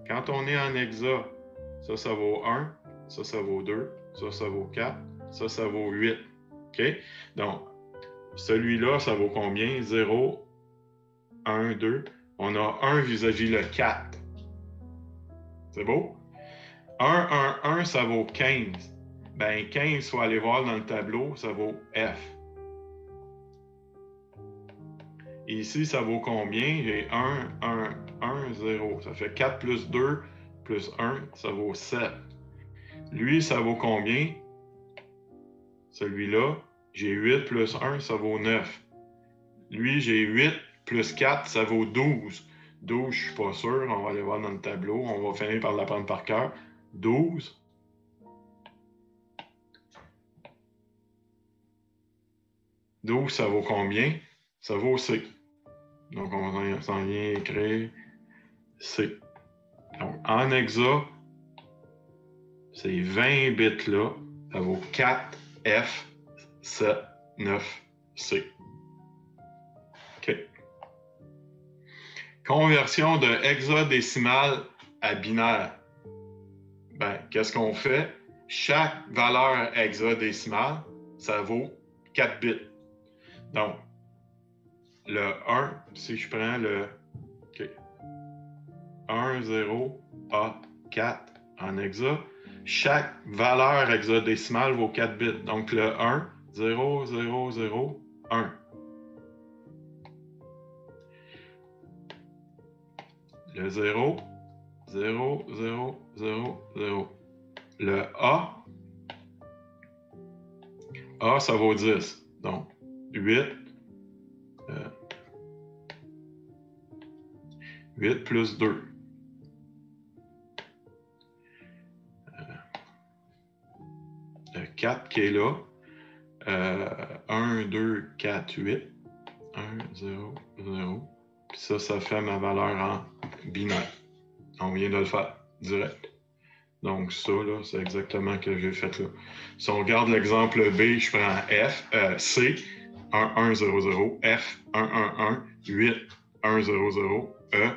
quand on est en hexa, ça vaut 1, ça vaut 2, ça vaut 4, ça vaut 8. OK? Donc, celui-là, ça vaut combien? 0, 1, 2. On a 1 vis-à-vis le 4. C'est beau? 1, 1, 1, ça vaut 15. Ben 15, il faut aller voir dans le tableau, ça vaut F. Et ici, ça vaut combien? J'ai 1, 1, 1, 0. Ça fait 4 plus 2 plus 1, ça vaut 7. Lui, ça vaut combien? Celui-là, j'ai 8 plus 1, ça vaut 9. Lui, j'ai 8 plus 4, ça vaut 12. 12, je ne suis pas sûr. On va aller voir dans le tableau. On va finir par l'apprendre par cœur. 12. 12, ça vaut combien? Ça vaut C. Donc, on s'en vient écrire C. Donc, en hexa, ces 20 bits-là, ça vaut 4 F 7 9 C. OK. Conversion de hexadécimal à binaire. Ben, qu'est-ce qu'on fait? Chaque valeur hexadécimale, ça vaut 4 bits. Donc, le 1, si je prends le 1, 0, A, 4 en hexa, chaque valeur hexadécimale vaut 4 bits. Donc, le 1, 0, 0, 0, 1. Le 0, 0, 0, 0, 0. Le A, ça vaut 10. Donc, 8. 8 plus 2. Le 4 qui est là. 1, 2, 4, 8. 1, 0, 0. Puis ça fait ma valeur en binaire. On vient de le faire direct. Donc ça, là, c'est exactement ce que j'ai fait là. Si on regarde l'exemple B, je prends F, C, 1, 1, 0, 0, F, 1, 1, 1, 8, 1, 0, 0, E,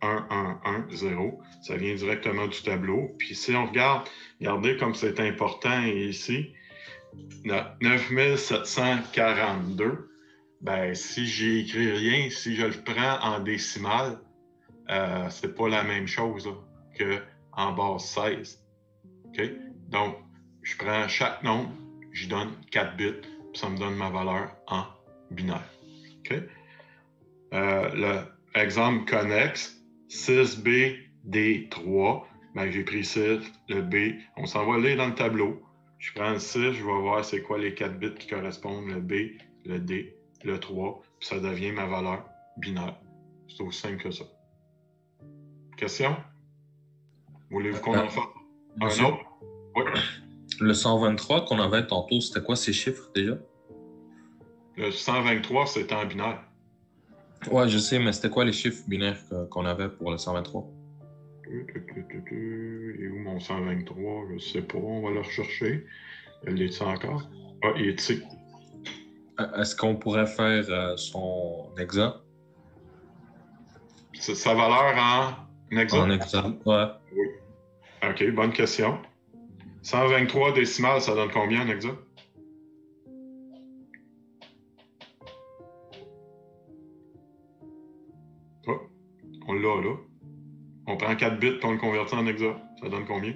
1, 1, 1, 0. Ça vient directement du tableau. Puis si on regarde, regardez comme c'est important ici, 9742, ben si j'ai écrit rien, si je le prends en décimale, c'est pas la même chose là, qu'en base 16. OK? Donc, je prends chaque nombre, je donne 4 bits, puis ça me donne ma valeur en binaire. OK? L'exemple connexe, 6BD3, ben, j'ai pris 6, le B, on s'en va aller dans le tableau. Je prends le 6, je vais voir c'est quoi les 4 bits qui correspondent, le B, le D, le 3, puis ça devient ma valeur binaire. C'est aussi simple que ça. Question? Voulez-vous qu'on en fasse un autre? Oui. Le 123 qu'on avait tantôt, c'était quoi ces chiffres déjà? Le 123, c'était en binaire. Ouais, je sais, mais c'était quoi les chiffres binaires qu'on avait pour le 123? Et où mon 123? Je sais pas, on va le rechercher. Il est-il encore? Ah, il est ici. Est-ce qu'on pourrait faire son hexa? Sa valeur en hexa? En hexa, ouais. Oui. OK, bonne question. 123 décimales, ça donne combien en hexa? Oh, on l'a là. On prend 4 bits et on le convertit en hexa. Ça donne combien?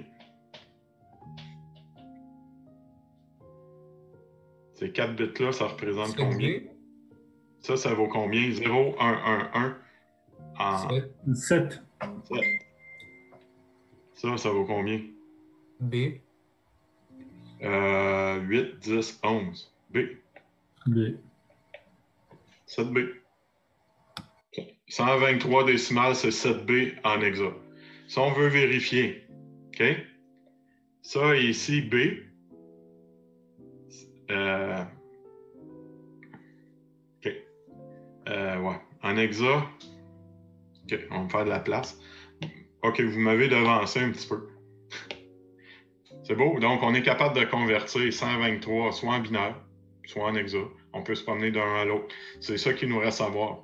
Ces 4 bits-là, ça représente combien? Ça vaut combien? 0, 1, 1, 1 en 7. Ça vaut combien? B. 8, 10, 11. B. 7B. 123 décimales, c'est 7B en hexa. Si on veut vérifier, OK? Ça ici, B. OK. Ouais. En hexa, OK, on va faire de la place. OK, vous m'avez devancé un petit peu. C'est beau. Donc, on est capable de convertir 123 soit en binaire, soit en hexa. On peut se promener d'un à l'autre. C'est ça qu'il nous reste à voir.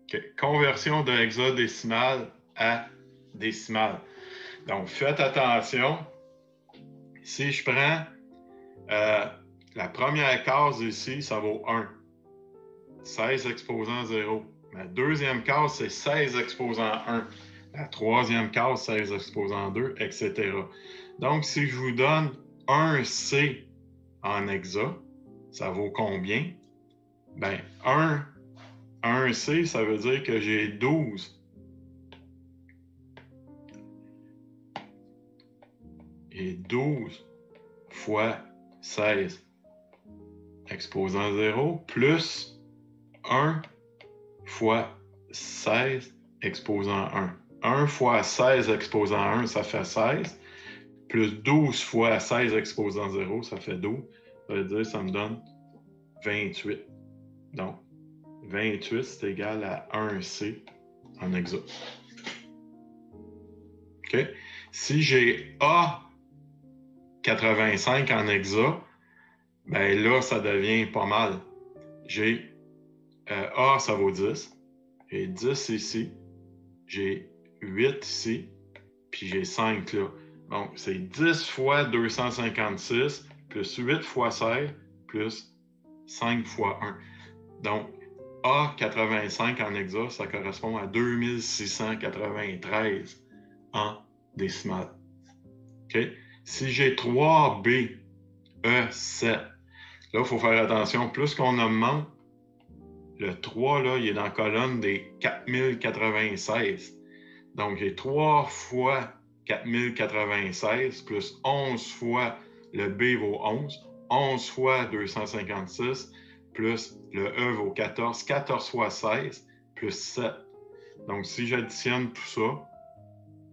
OK. Conversion de hexadécimal à décimal. Donc, faites attention. Si je prends la première case ici, ça vaut 1. 16 exposant 0. La deuxième case, c'est 16 exposant 1. La troisième case, 16 exposant 2, etc. Donc, si je vous donne 1C en hexa, ça vaut combien? Bien, 1C, ça veut dire que j'ai 12. Et 12 fois 16 exposant 0 plus 1 fois 16 exposant 1. 1 fois 16 exposant 1, ça fait 16. Plus 12 fois 16 exposant 0, ça fait 12. Ça veut dire que ça me donne 28. Donc, 28, c'est égal à 1C en hexa. OK? Si j'ai A85 en hexa, ben là, ça devient pas mal. J'ai A, ça vaut 10. J'ai 10 ici. J'ai 8 ici. Puis j'ai 5 là. Donc, c'est 10 fois 256 plus 8 fois 16 plus 5 fois 1. Donc, A85 en hexa, ça correspond à 2693 en décimale. OK? Si j'ai 3B, E7, là, il faut faire attention. Plus qu'on augmente, le 3, là, il est dans la colonne des 4096. Donc, j'ai 3 fois 4096 plus 11 fois le B vaut 11. 11 fois 256 plus le E vaut 14. 14 fois 16 plus 7. Donc, si j'additionne tout ça,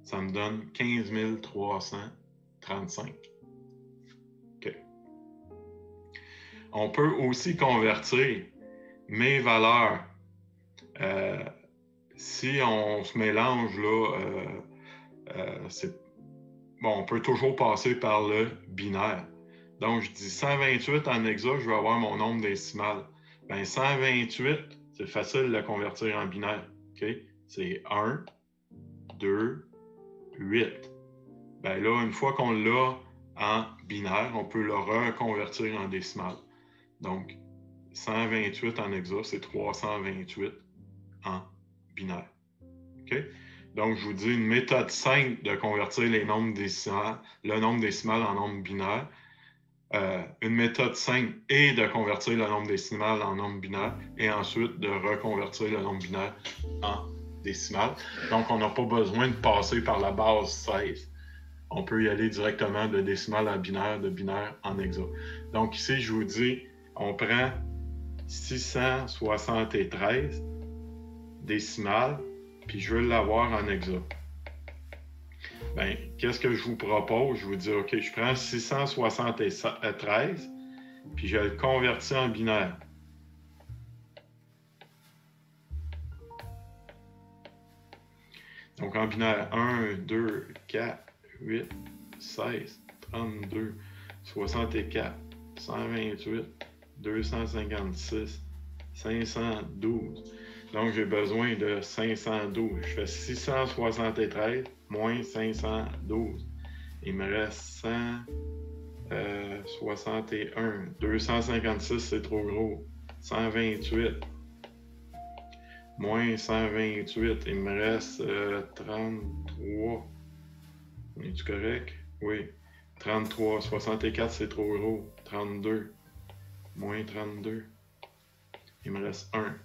ça me donne 15 335. OK. On peut aussi convertir mes valeurs. Si on se mélange, là, on peut toujours passer par le binaire. Donc, je dis 128 en hexa, je vais avoir mon nombre décimal. Bien, 128, c'est facile de le convertir en binaire. Okay? C'est 1, 2, 8. Bien là, une fois qu'on l'a en binaire, on peut le reconvertir en décimal. Donc, 128 en hexa, c'est 328 en binaire. OK? Donc, je vous dis une méthode simple de convertir les nombres décimales, le nombre décimal en nombre binaire. Une méthode simple est de convertir le nombre décimal en nombre binaire et ensuite de reconvertir le nombre binaire en décimal. Donc, on n'a pas besoin de passer par la base 16. On peut y aller directement de décimal à binaire, de binaire en hexa. Donc, ici, je vous dis, on prend 673 décimales, puis je veux l'avoir en hexa. Bien, qu'est-ce que je vous propose? Je vous dis, OK, je prends 673, puis je le convertis en binaire. Donc, en binaire, 1, 2, 4, 8, 16, 32, 64, 128, 256, 512. Donc, j'ai besoin de 512. Je fais 673 moins 512. Il me reste 161. 256, c'est trop gros. 128. moins 128. Il me reste 33. Es-tu correct? Oui. 33. 64, c'est trop gros. 32. Moins 32. Il me reste 1.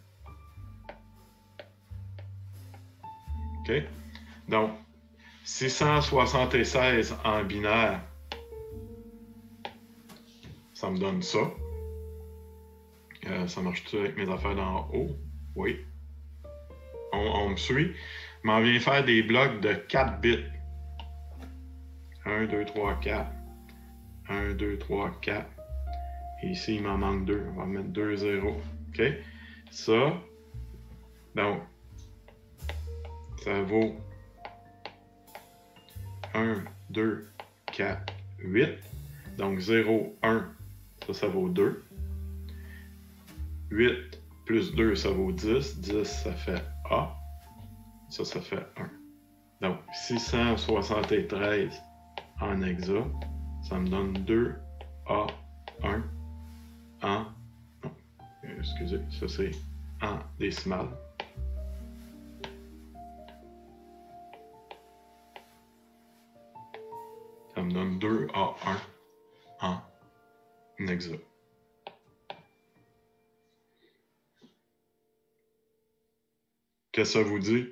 OK? Donc, 676 en binaire, ça me donne ça. Ça marche-tu avec mes affaires d'en haut? Oui. On me suit. Je m'en viens faire des blocs de 4 bits. 1, 2, 3, 4. 1, 2, 3, 4. Et ici, il m'en manque 2. On va mettre 2 0. OK? Ça, donc, ça vaut 1, 2, 4, 8. Donc 0, 1, ça vaut 2. 8 plus 2, ça vaut 10. 10, ça fait A. Ça fait 1. Donc 673 en hexa, ça me donne 2A1 en... Non, excusez, ça c'est en décimal. Ça me donne 2A1 en hexa. Qu'est-ce que ça vous dit?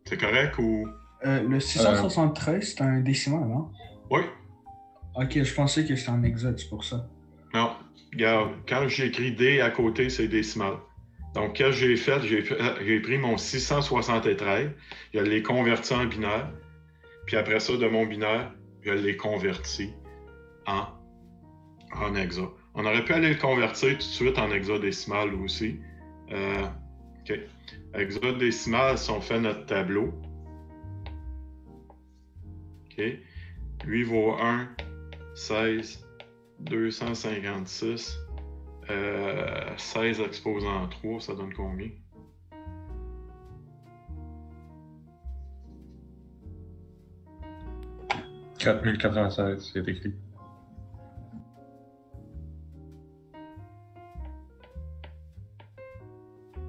C'est correct ou... Le 673, c'est un décimal, non? Oui. Ok, je pensais que c'était en hexa, c'est pour ça. Non, regarde, quand j'écris D à côté, c'est décimal. Donc, qu'est-ce que j'ai fait? J'ai pris mon 673, je l'ai converti en binaire, puis après ça, de mon binaire, je l'ai converti en hexa. On aurait pu aller le convertir tout de suite en hexadécimal aussi. OK. Hexadécimal, si on fait notre tableau. OK. Lui vaut 1, 16, 256. 16 exposant 3, ça donne combien? « 4096, c'est écrit.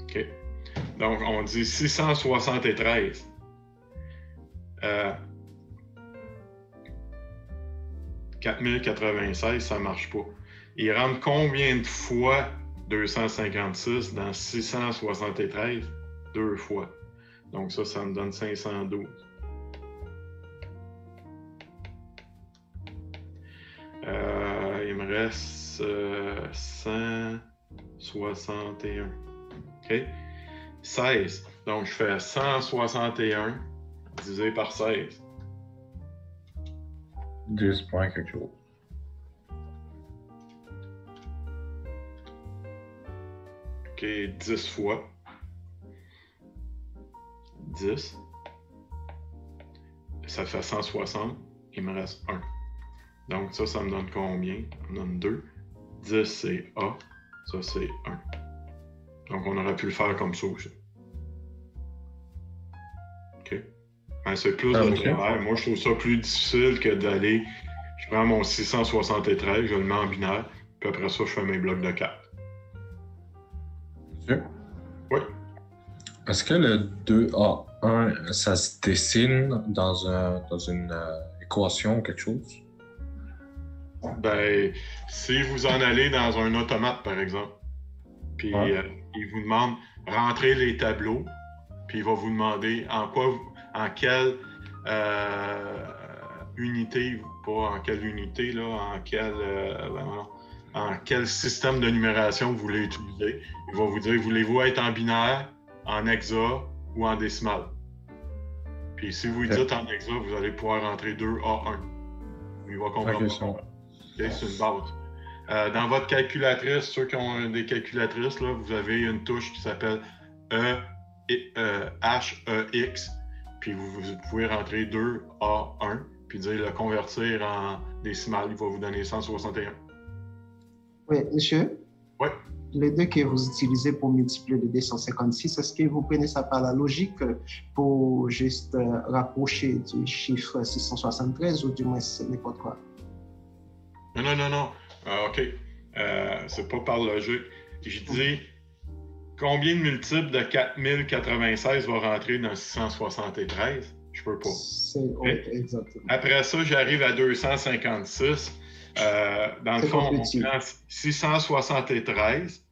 OK. Donc, on dit 673. 4096, ça ne marche pas. Il rentre combien de fois 256 dans 673? 2 fois. Donc ça me donne 512. Il me reste 161. OK? 16. Donc je fais 161 divisé par 16. 10 points quelque chose. OK, 10 fois. 10. Ça fait 160. Il me reste 1. Donc ça me donne combien? Ça me donne 2. 10, c'est A. Ça, c'est 1. Donc on aurait pu le faire comme ça aussi. OK. Ben, c'est plus de travail. Moi, je trouve ça plus difficile que d'aller... Je prends mon 673, je le mets en binaire, puis après ça, je fais mes blocs de 4. Monsieur? Oui. Est-ce que le 2A1, ça se dessine dans une équation ou quelque chose? Ben, si vous en allez dans un automate, par exemple, puis il vous demande rentrer les tableaux, puis il va vous demander en quelle unité, pas en quelle unité, là, en quel système de numération vous voulez utiliser. Il va vous dire, voulez-vous être en binaire, en hexa ou en décimal? Puis si vous dites en hexa, vous allez pouvoir rentrer 2A1. Il va comprendre. Okay, c'est une base. Dans votre calculatrice, ceux qui ont des calculatrices, là, vous avez une touche qui s'appelle HEX, puis vous pouvez rentrer 2A1, puis dire le convertir en décimal, il va vous donner 161. Oui, monsieur? Oui. Les deux que vous utilisez pour multiplier le 256, est-ce que vous prenez ça par la logique pour juste rapprocher du chiffre 673 ou du moins c'est n'importe quoi? Non. OK. C'est pas par logique. Je dis, combien de multiples de 4096 va rentrer dans 673? Je peux pas. Oui, exactement. Après ça, j'arrive à 256. Dans le fond, on prend 673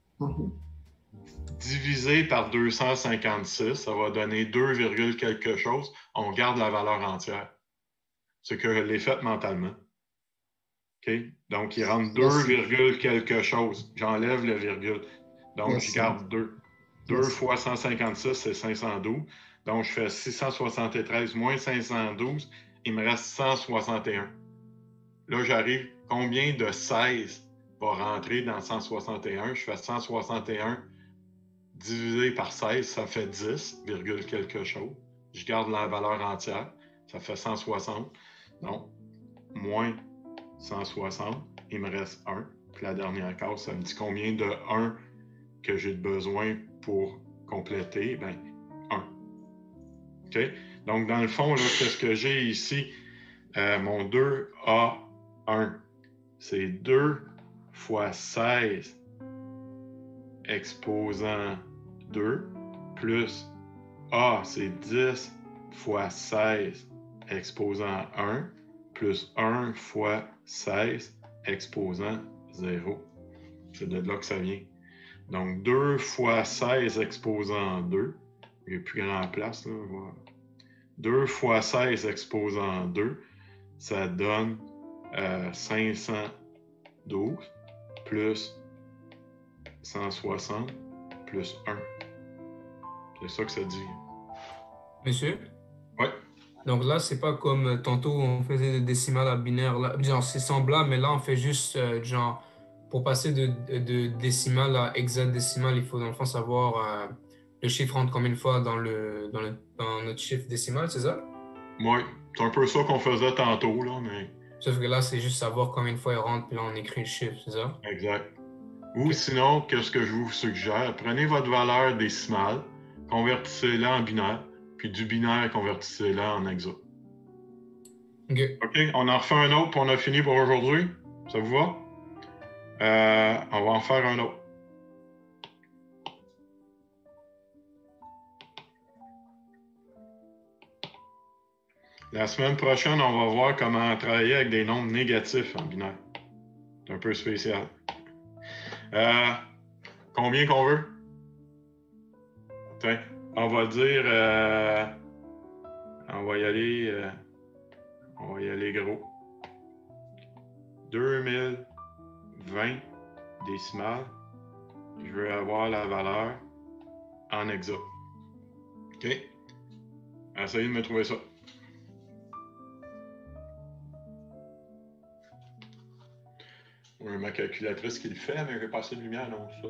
divisé par 256, ça va donner 2, quelque chose. On garde la valeur entière. C'est que je l'ai fait mentalement. OK? Donc, il rentre 2, quelque chose. J'enlève le virgule. Donc, je garde 2. 2 fois 156, c'est 512. Donc, je fais 673 moins 512. Il me reste 161. Là, j'arrive. Combien de 16 va rentrer dans 161? Je fais 161 divisé par 16, ça fait 10, quelque chose. Je garde la valeur entière. Ça fait 160. Donc, moins 160, il me reste 1. Puis la dernière case, ça me dit combien de 1 que j'ai besoin pour compléter? Bien, 1. OK? Donc, dans le fond, là, qu'est-ce que j'ai ici? Mon 2A1, c'est 2 fois 16 exposant 2 plus A, c'est 10 fois 16 exposant 1 plus 1 fois 16 exposant 0. C'est de là que ça vient. Donc, 2 fois 16 exposant 2. J'ai plus grand place, là. Voilà. 2 fois 16 exposant 2, ça donne 512 plus 160 plus 1. C'est ça que ça dit. Monsieur? Oui. Donc là, c'est pas comme tantôt on faisait des décimales à binaire. Là, genre, c'est semblable, mais là, on fait juste, genre, pour passer de décimale à hexadécimale, il faut dans le fond savoir le chiffre rentre combien de fois dans notre chiffre décimal, c'est ça? Oui, c'est un peu ça qu'on faisait tantôt, là, mais... Sauf que là, c'est juste savoir combien de fois il rentre, puis là, on écrit le chiffre, c'est ça? Exact. Ou sinon, qu'est-ce que je vous suggère? Prenez votre valeur décimale, convertissez-la en binaire, puis du binaire, convertissez-la en hexa. OK. OK, on en refait un autre, puis on a fini pour aujourd'hui. Ça vous va? On va en faire un autre. La semaine prochaine, on va voir comment travailler avec des nombres négatifs en binaire. C'est un peu spécial. Combien qu'on veut? Tiens, on va dire... on va y aller gros. 2020 décimales. Je veux avoir la valeur en hexa. OK? Essayez de me trouver ça. Ma calculatrice qui le fait, mais je vais passer de lumière, non, ça.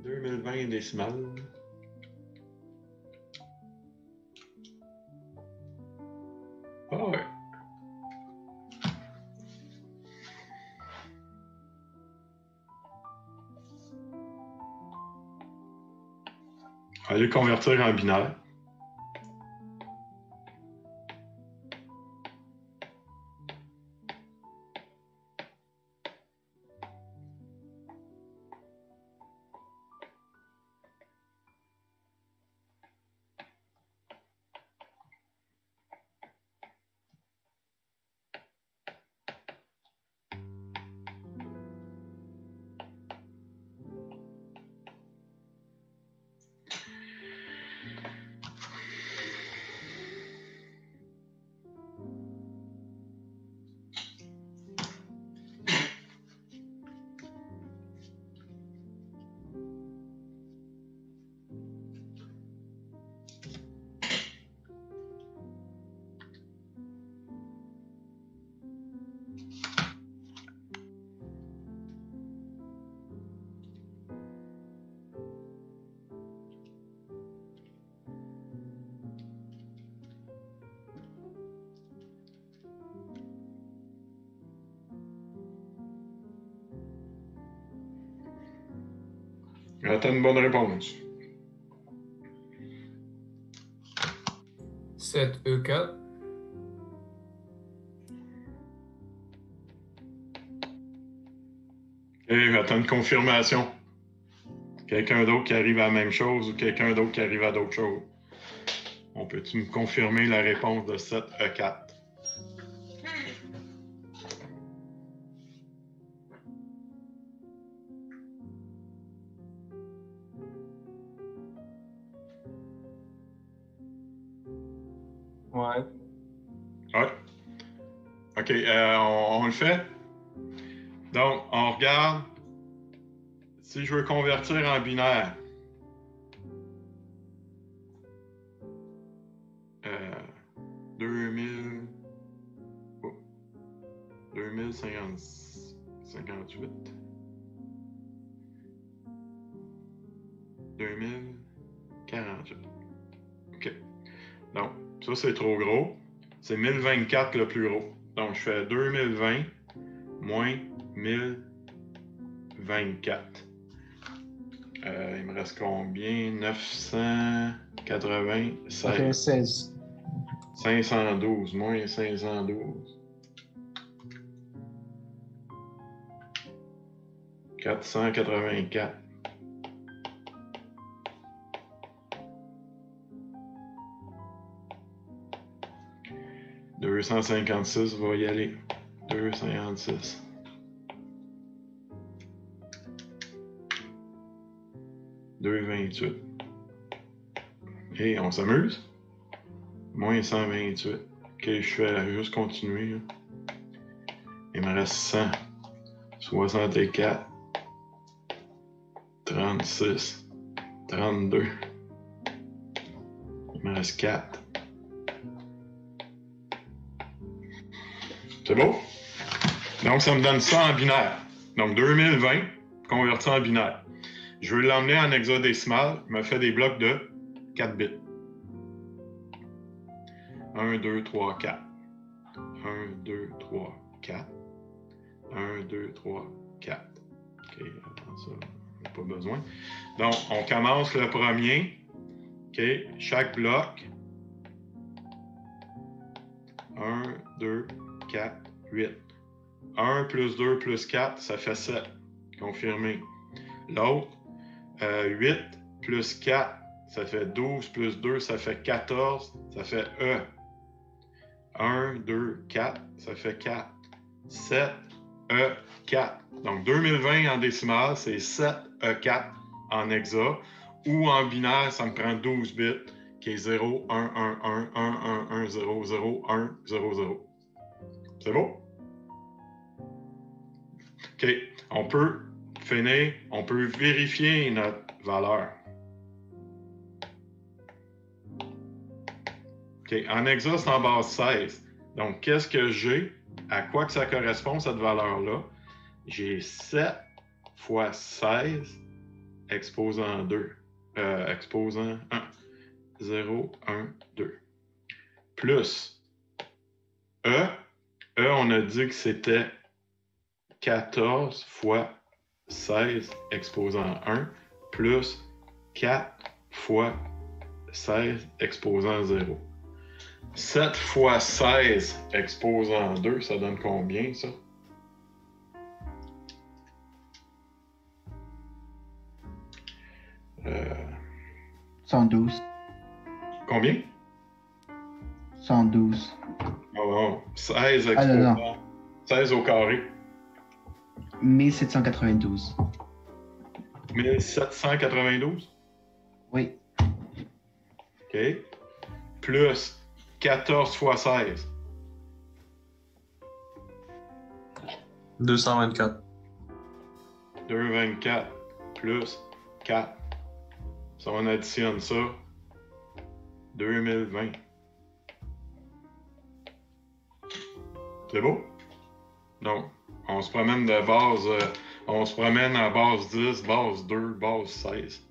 2020 décimales. Ah ouais. Allez le convertir en binaire. Attends une bonne réponse. 7E4. OK. J'attends une confirmation. Quelqu'un d'autre qui arrive à la même chose ou quelqu'un d'autre qui arrive à d'autres choses. On peut-tu me confirmer la réponse de 7E4? Ouais. Ouais. OK, on le fait. Donc, on regarde. Si je veux convertir en binaire, 2058. 2048. OK. Donc, ça, c'est trop gros. C'est 1024 le plus gros. Donc, je fais 2020 moins 1024. Il me reste combien? 996. Ça fait 16. 512 moins 512. 484. « 256 va y aller. 256. « 228. Et on s'amuse? Moins 128. OK, je fais juste continuer. Là. Il me reste 100. 64. 36. 32. Il me reste 4. C'est beau? Donc, ça me donne ça en binaire. Donc, 2020, converti en binaire. Je veux l'emmener en hexadécimal. Je me fais des blocs de 4 bits. 1, 2, 3, 4. 1, 2, 3, 4. 1, 2, 3, 4. OK, attends ça, on n'a pas besoin. Donc, on commence le premier. OK, chaque bloc. 1, 2, 4, 8. 1 plus 2 plus 4, ça fait 7. Confirmé. L'autre, 8 plus 4, ça fait 12 plus 2, ça fait 14. Ça fait E. 1, 2, 4, ça fait 4. 7, E, 4. Donc, 2020 en décimale, c'est 7, E, 4 en hexa. Ou en binaire, ça me prend 12 bits, qui est 0, 1, 1, 1, 1, 1, 1, 0, 0, 1, 0, 0. C'est beau? OK. On peut finir, on peut vérifier notre valeur. OK. En hexa, c'est en base 16. Donc, qu'est-ce que j'ai? À quoi que ça correspond, cette valeur-là? J'ai 7 fois 16 exposant 2. Exposant 1. 0, 1, 2. Plus E. E, on a dit que c'était 14 fois 16 exposant 1 plus 4 fois 16 exposant 0. 7 fois 16 exposant 2, ça donne combien, ça? Euh... 112. Combien? 112. Oh, 16 exposant... non. 16 au carré. 1792. 1792? Oui. OK. Plus 14 fois 16. 224. 224 plus 4. Si on additionne ça, 2020. C'est beau? Donc, on se promène de base, on se promène à base 10, base 2, base 16.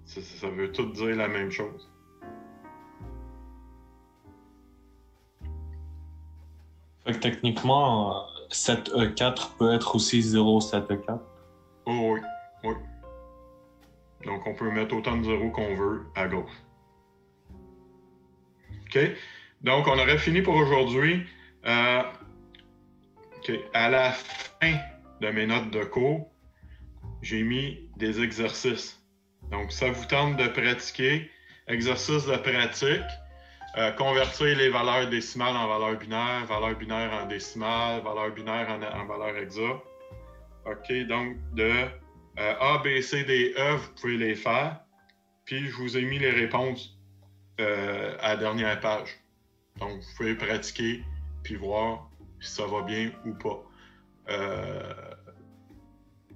Ça veut tout dire la même chose. Fait que techniquement, 7E4 peut être aussi 0,7E4. Oh oui, oui. Donc, on peut mettre autant de zéros qu'on veut à gauche. OK? Donc, on aurait fini pour aujourd'hui. OK. À la fin de mes notes de cours, j'ai mis des exercices. Donc, ça vous tente de pratiquer. Exercice de pratique. Convertir les valeurs décimales en valeurs binaires en décimales, valeurs binaires en valeurs hexa. OK, donc de A, B, C, D, E, vous pouvez les faire. Puis, je vous ai mis les réponses à la dernière page. Donc, vous pouvez pratiquer puis voir si ça va bien ou pas.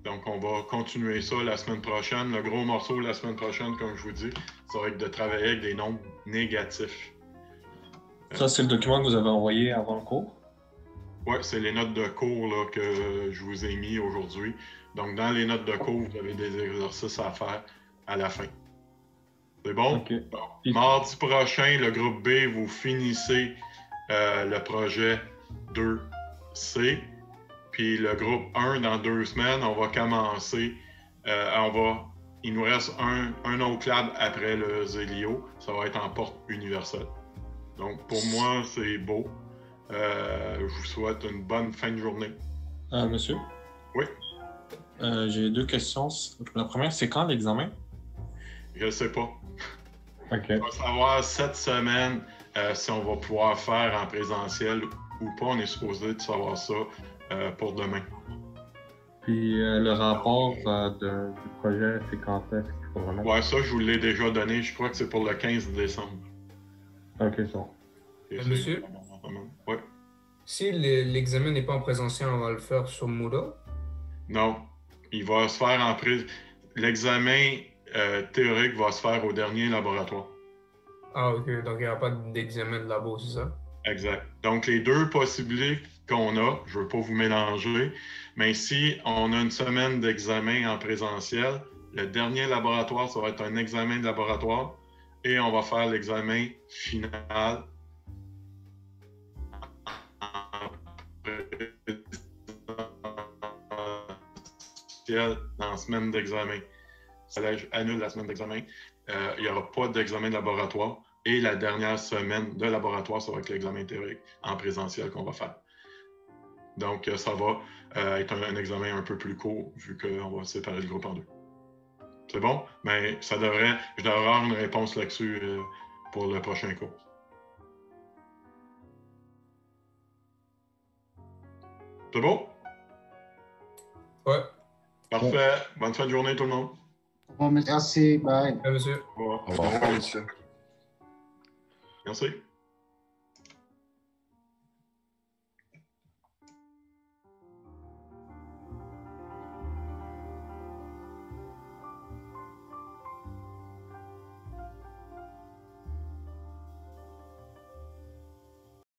Donc, on va continuer ça la semaine prochaine. Le gros morceau la semaine prochaine, comme je vous dis, ça va être de travailler avec des nombres négatifs. Ça, c'est le document que vous avez envoyé avant le cours? Oui, c'est les notes de cours là, que je vous ai mis aujourd'hui. Donc, dans les notes de cours, vous avez des exercices à faire à la fin. C'est bon? Okay. Bon. Mardi prochain, le groupe B, vous finissez le projet 2C. Puis le groupe 1, dans 2 semaines, on va commencer. Il nous reste un autre lab après le Zélio. Ça va être en porte universelle. Donc, pour moi, c'est beau. Je vous souhaite une bonne fin de journée. Monsieur? Oui? J'ai 2 questions. La première, c'est quand l'examen? Je ne sais pas. OK. On va savoir cette semaine si on va pouvoir faire en présentiel ou pas. On est supposé de savoir ça pour demain. Puis le rapport du projet, c'est quand est-ce qu'il faut vraiment? Ouais, ça, je vous l'ai déjà donné. Je crois que c'est pour le 15 décembre. OK, ça. Monsieur? Oui. Si l'examen n'est pas en présentiel, on va le faire sur Moodle? Non. Il va se faire en l'examen théorique va se faire au dernier laboratoire. Ah, OK. Donc, il n'y aura pas d'examen de labo, c'est ça? Exact. Donc, les 2 possibilités qu'on a, je ne veux pas vous mélanger, mais si on a une semaine d'examen en présentiel, le dernier laboratoire, ça va être un examen de laboratoire et on va faire l'examen final dans la semaine d'examen. Ça annule la semaine d'examen. Il n'y aura pas d'examen de laboratoire. Et la dernière semaine de laboratoire, ça va être l'examen théorique en présentiel qu'on va faire. Donc, ça va être un examen un peu plus court, vu qu'on va séparer le groupe en 2. C'est bon? Mais je devrais avoir une réponse là-dessus pour le prochain cours. C'est bon? Ouais. Parfait. Bonne fin de journée, tout le monde. Bon, merci. Bye. Monsieur. Au revoir. Au revoir, monsieur. Merci.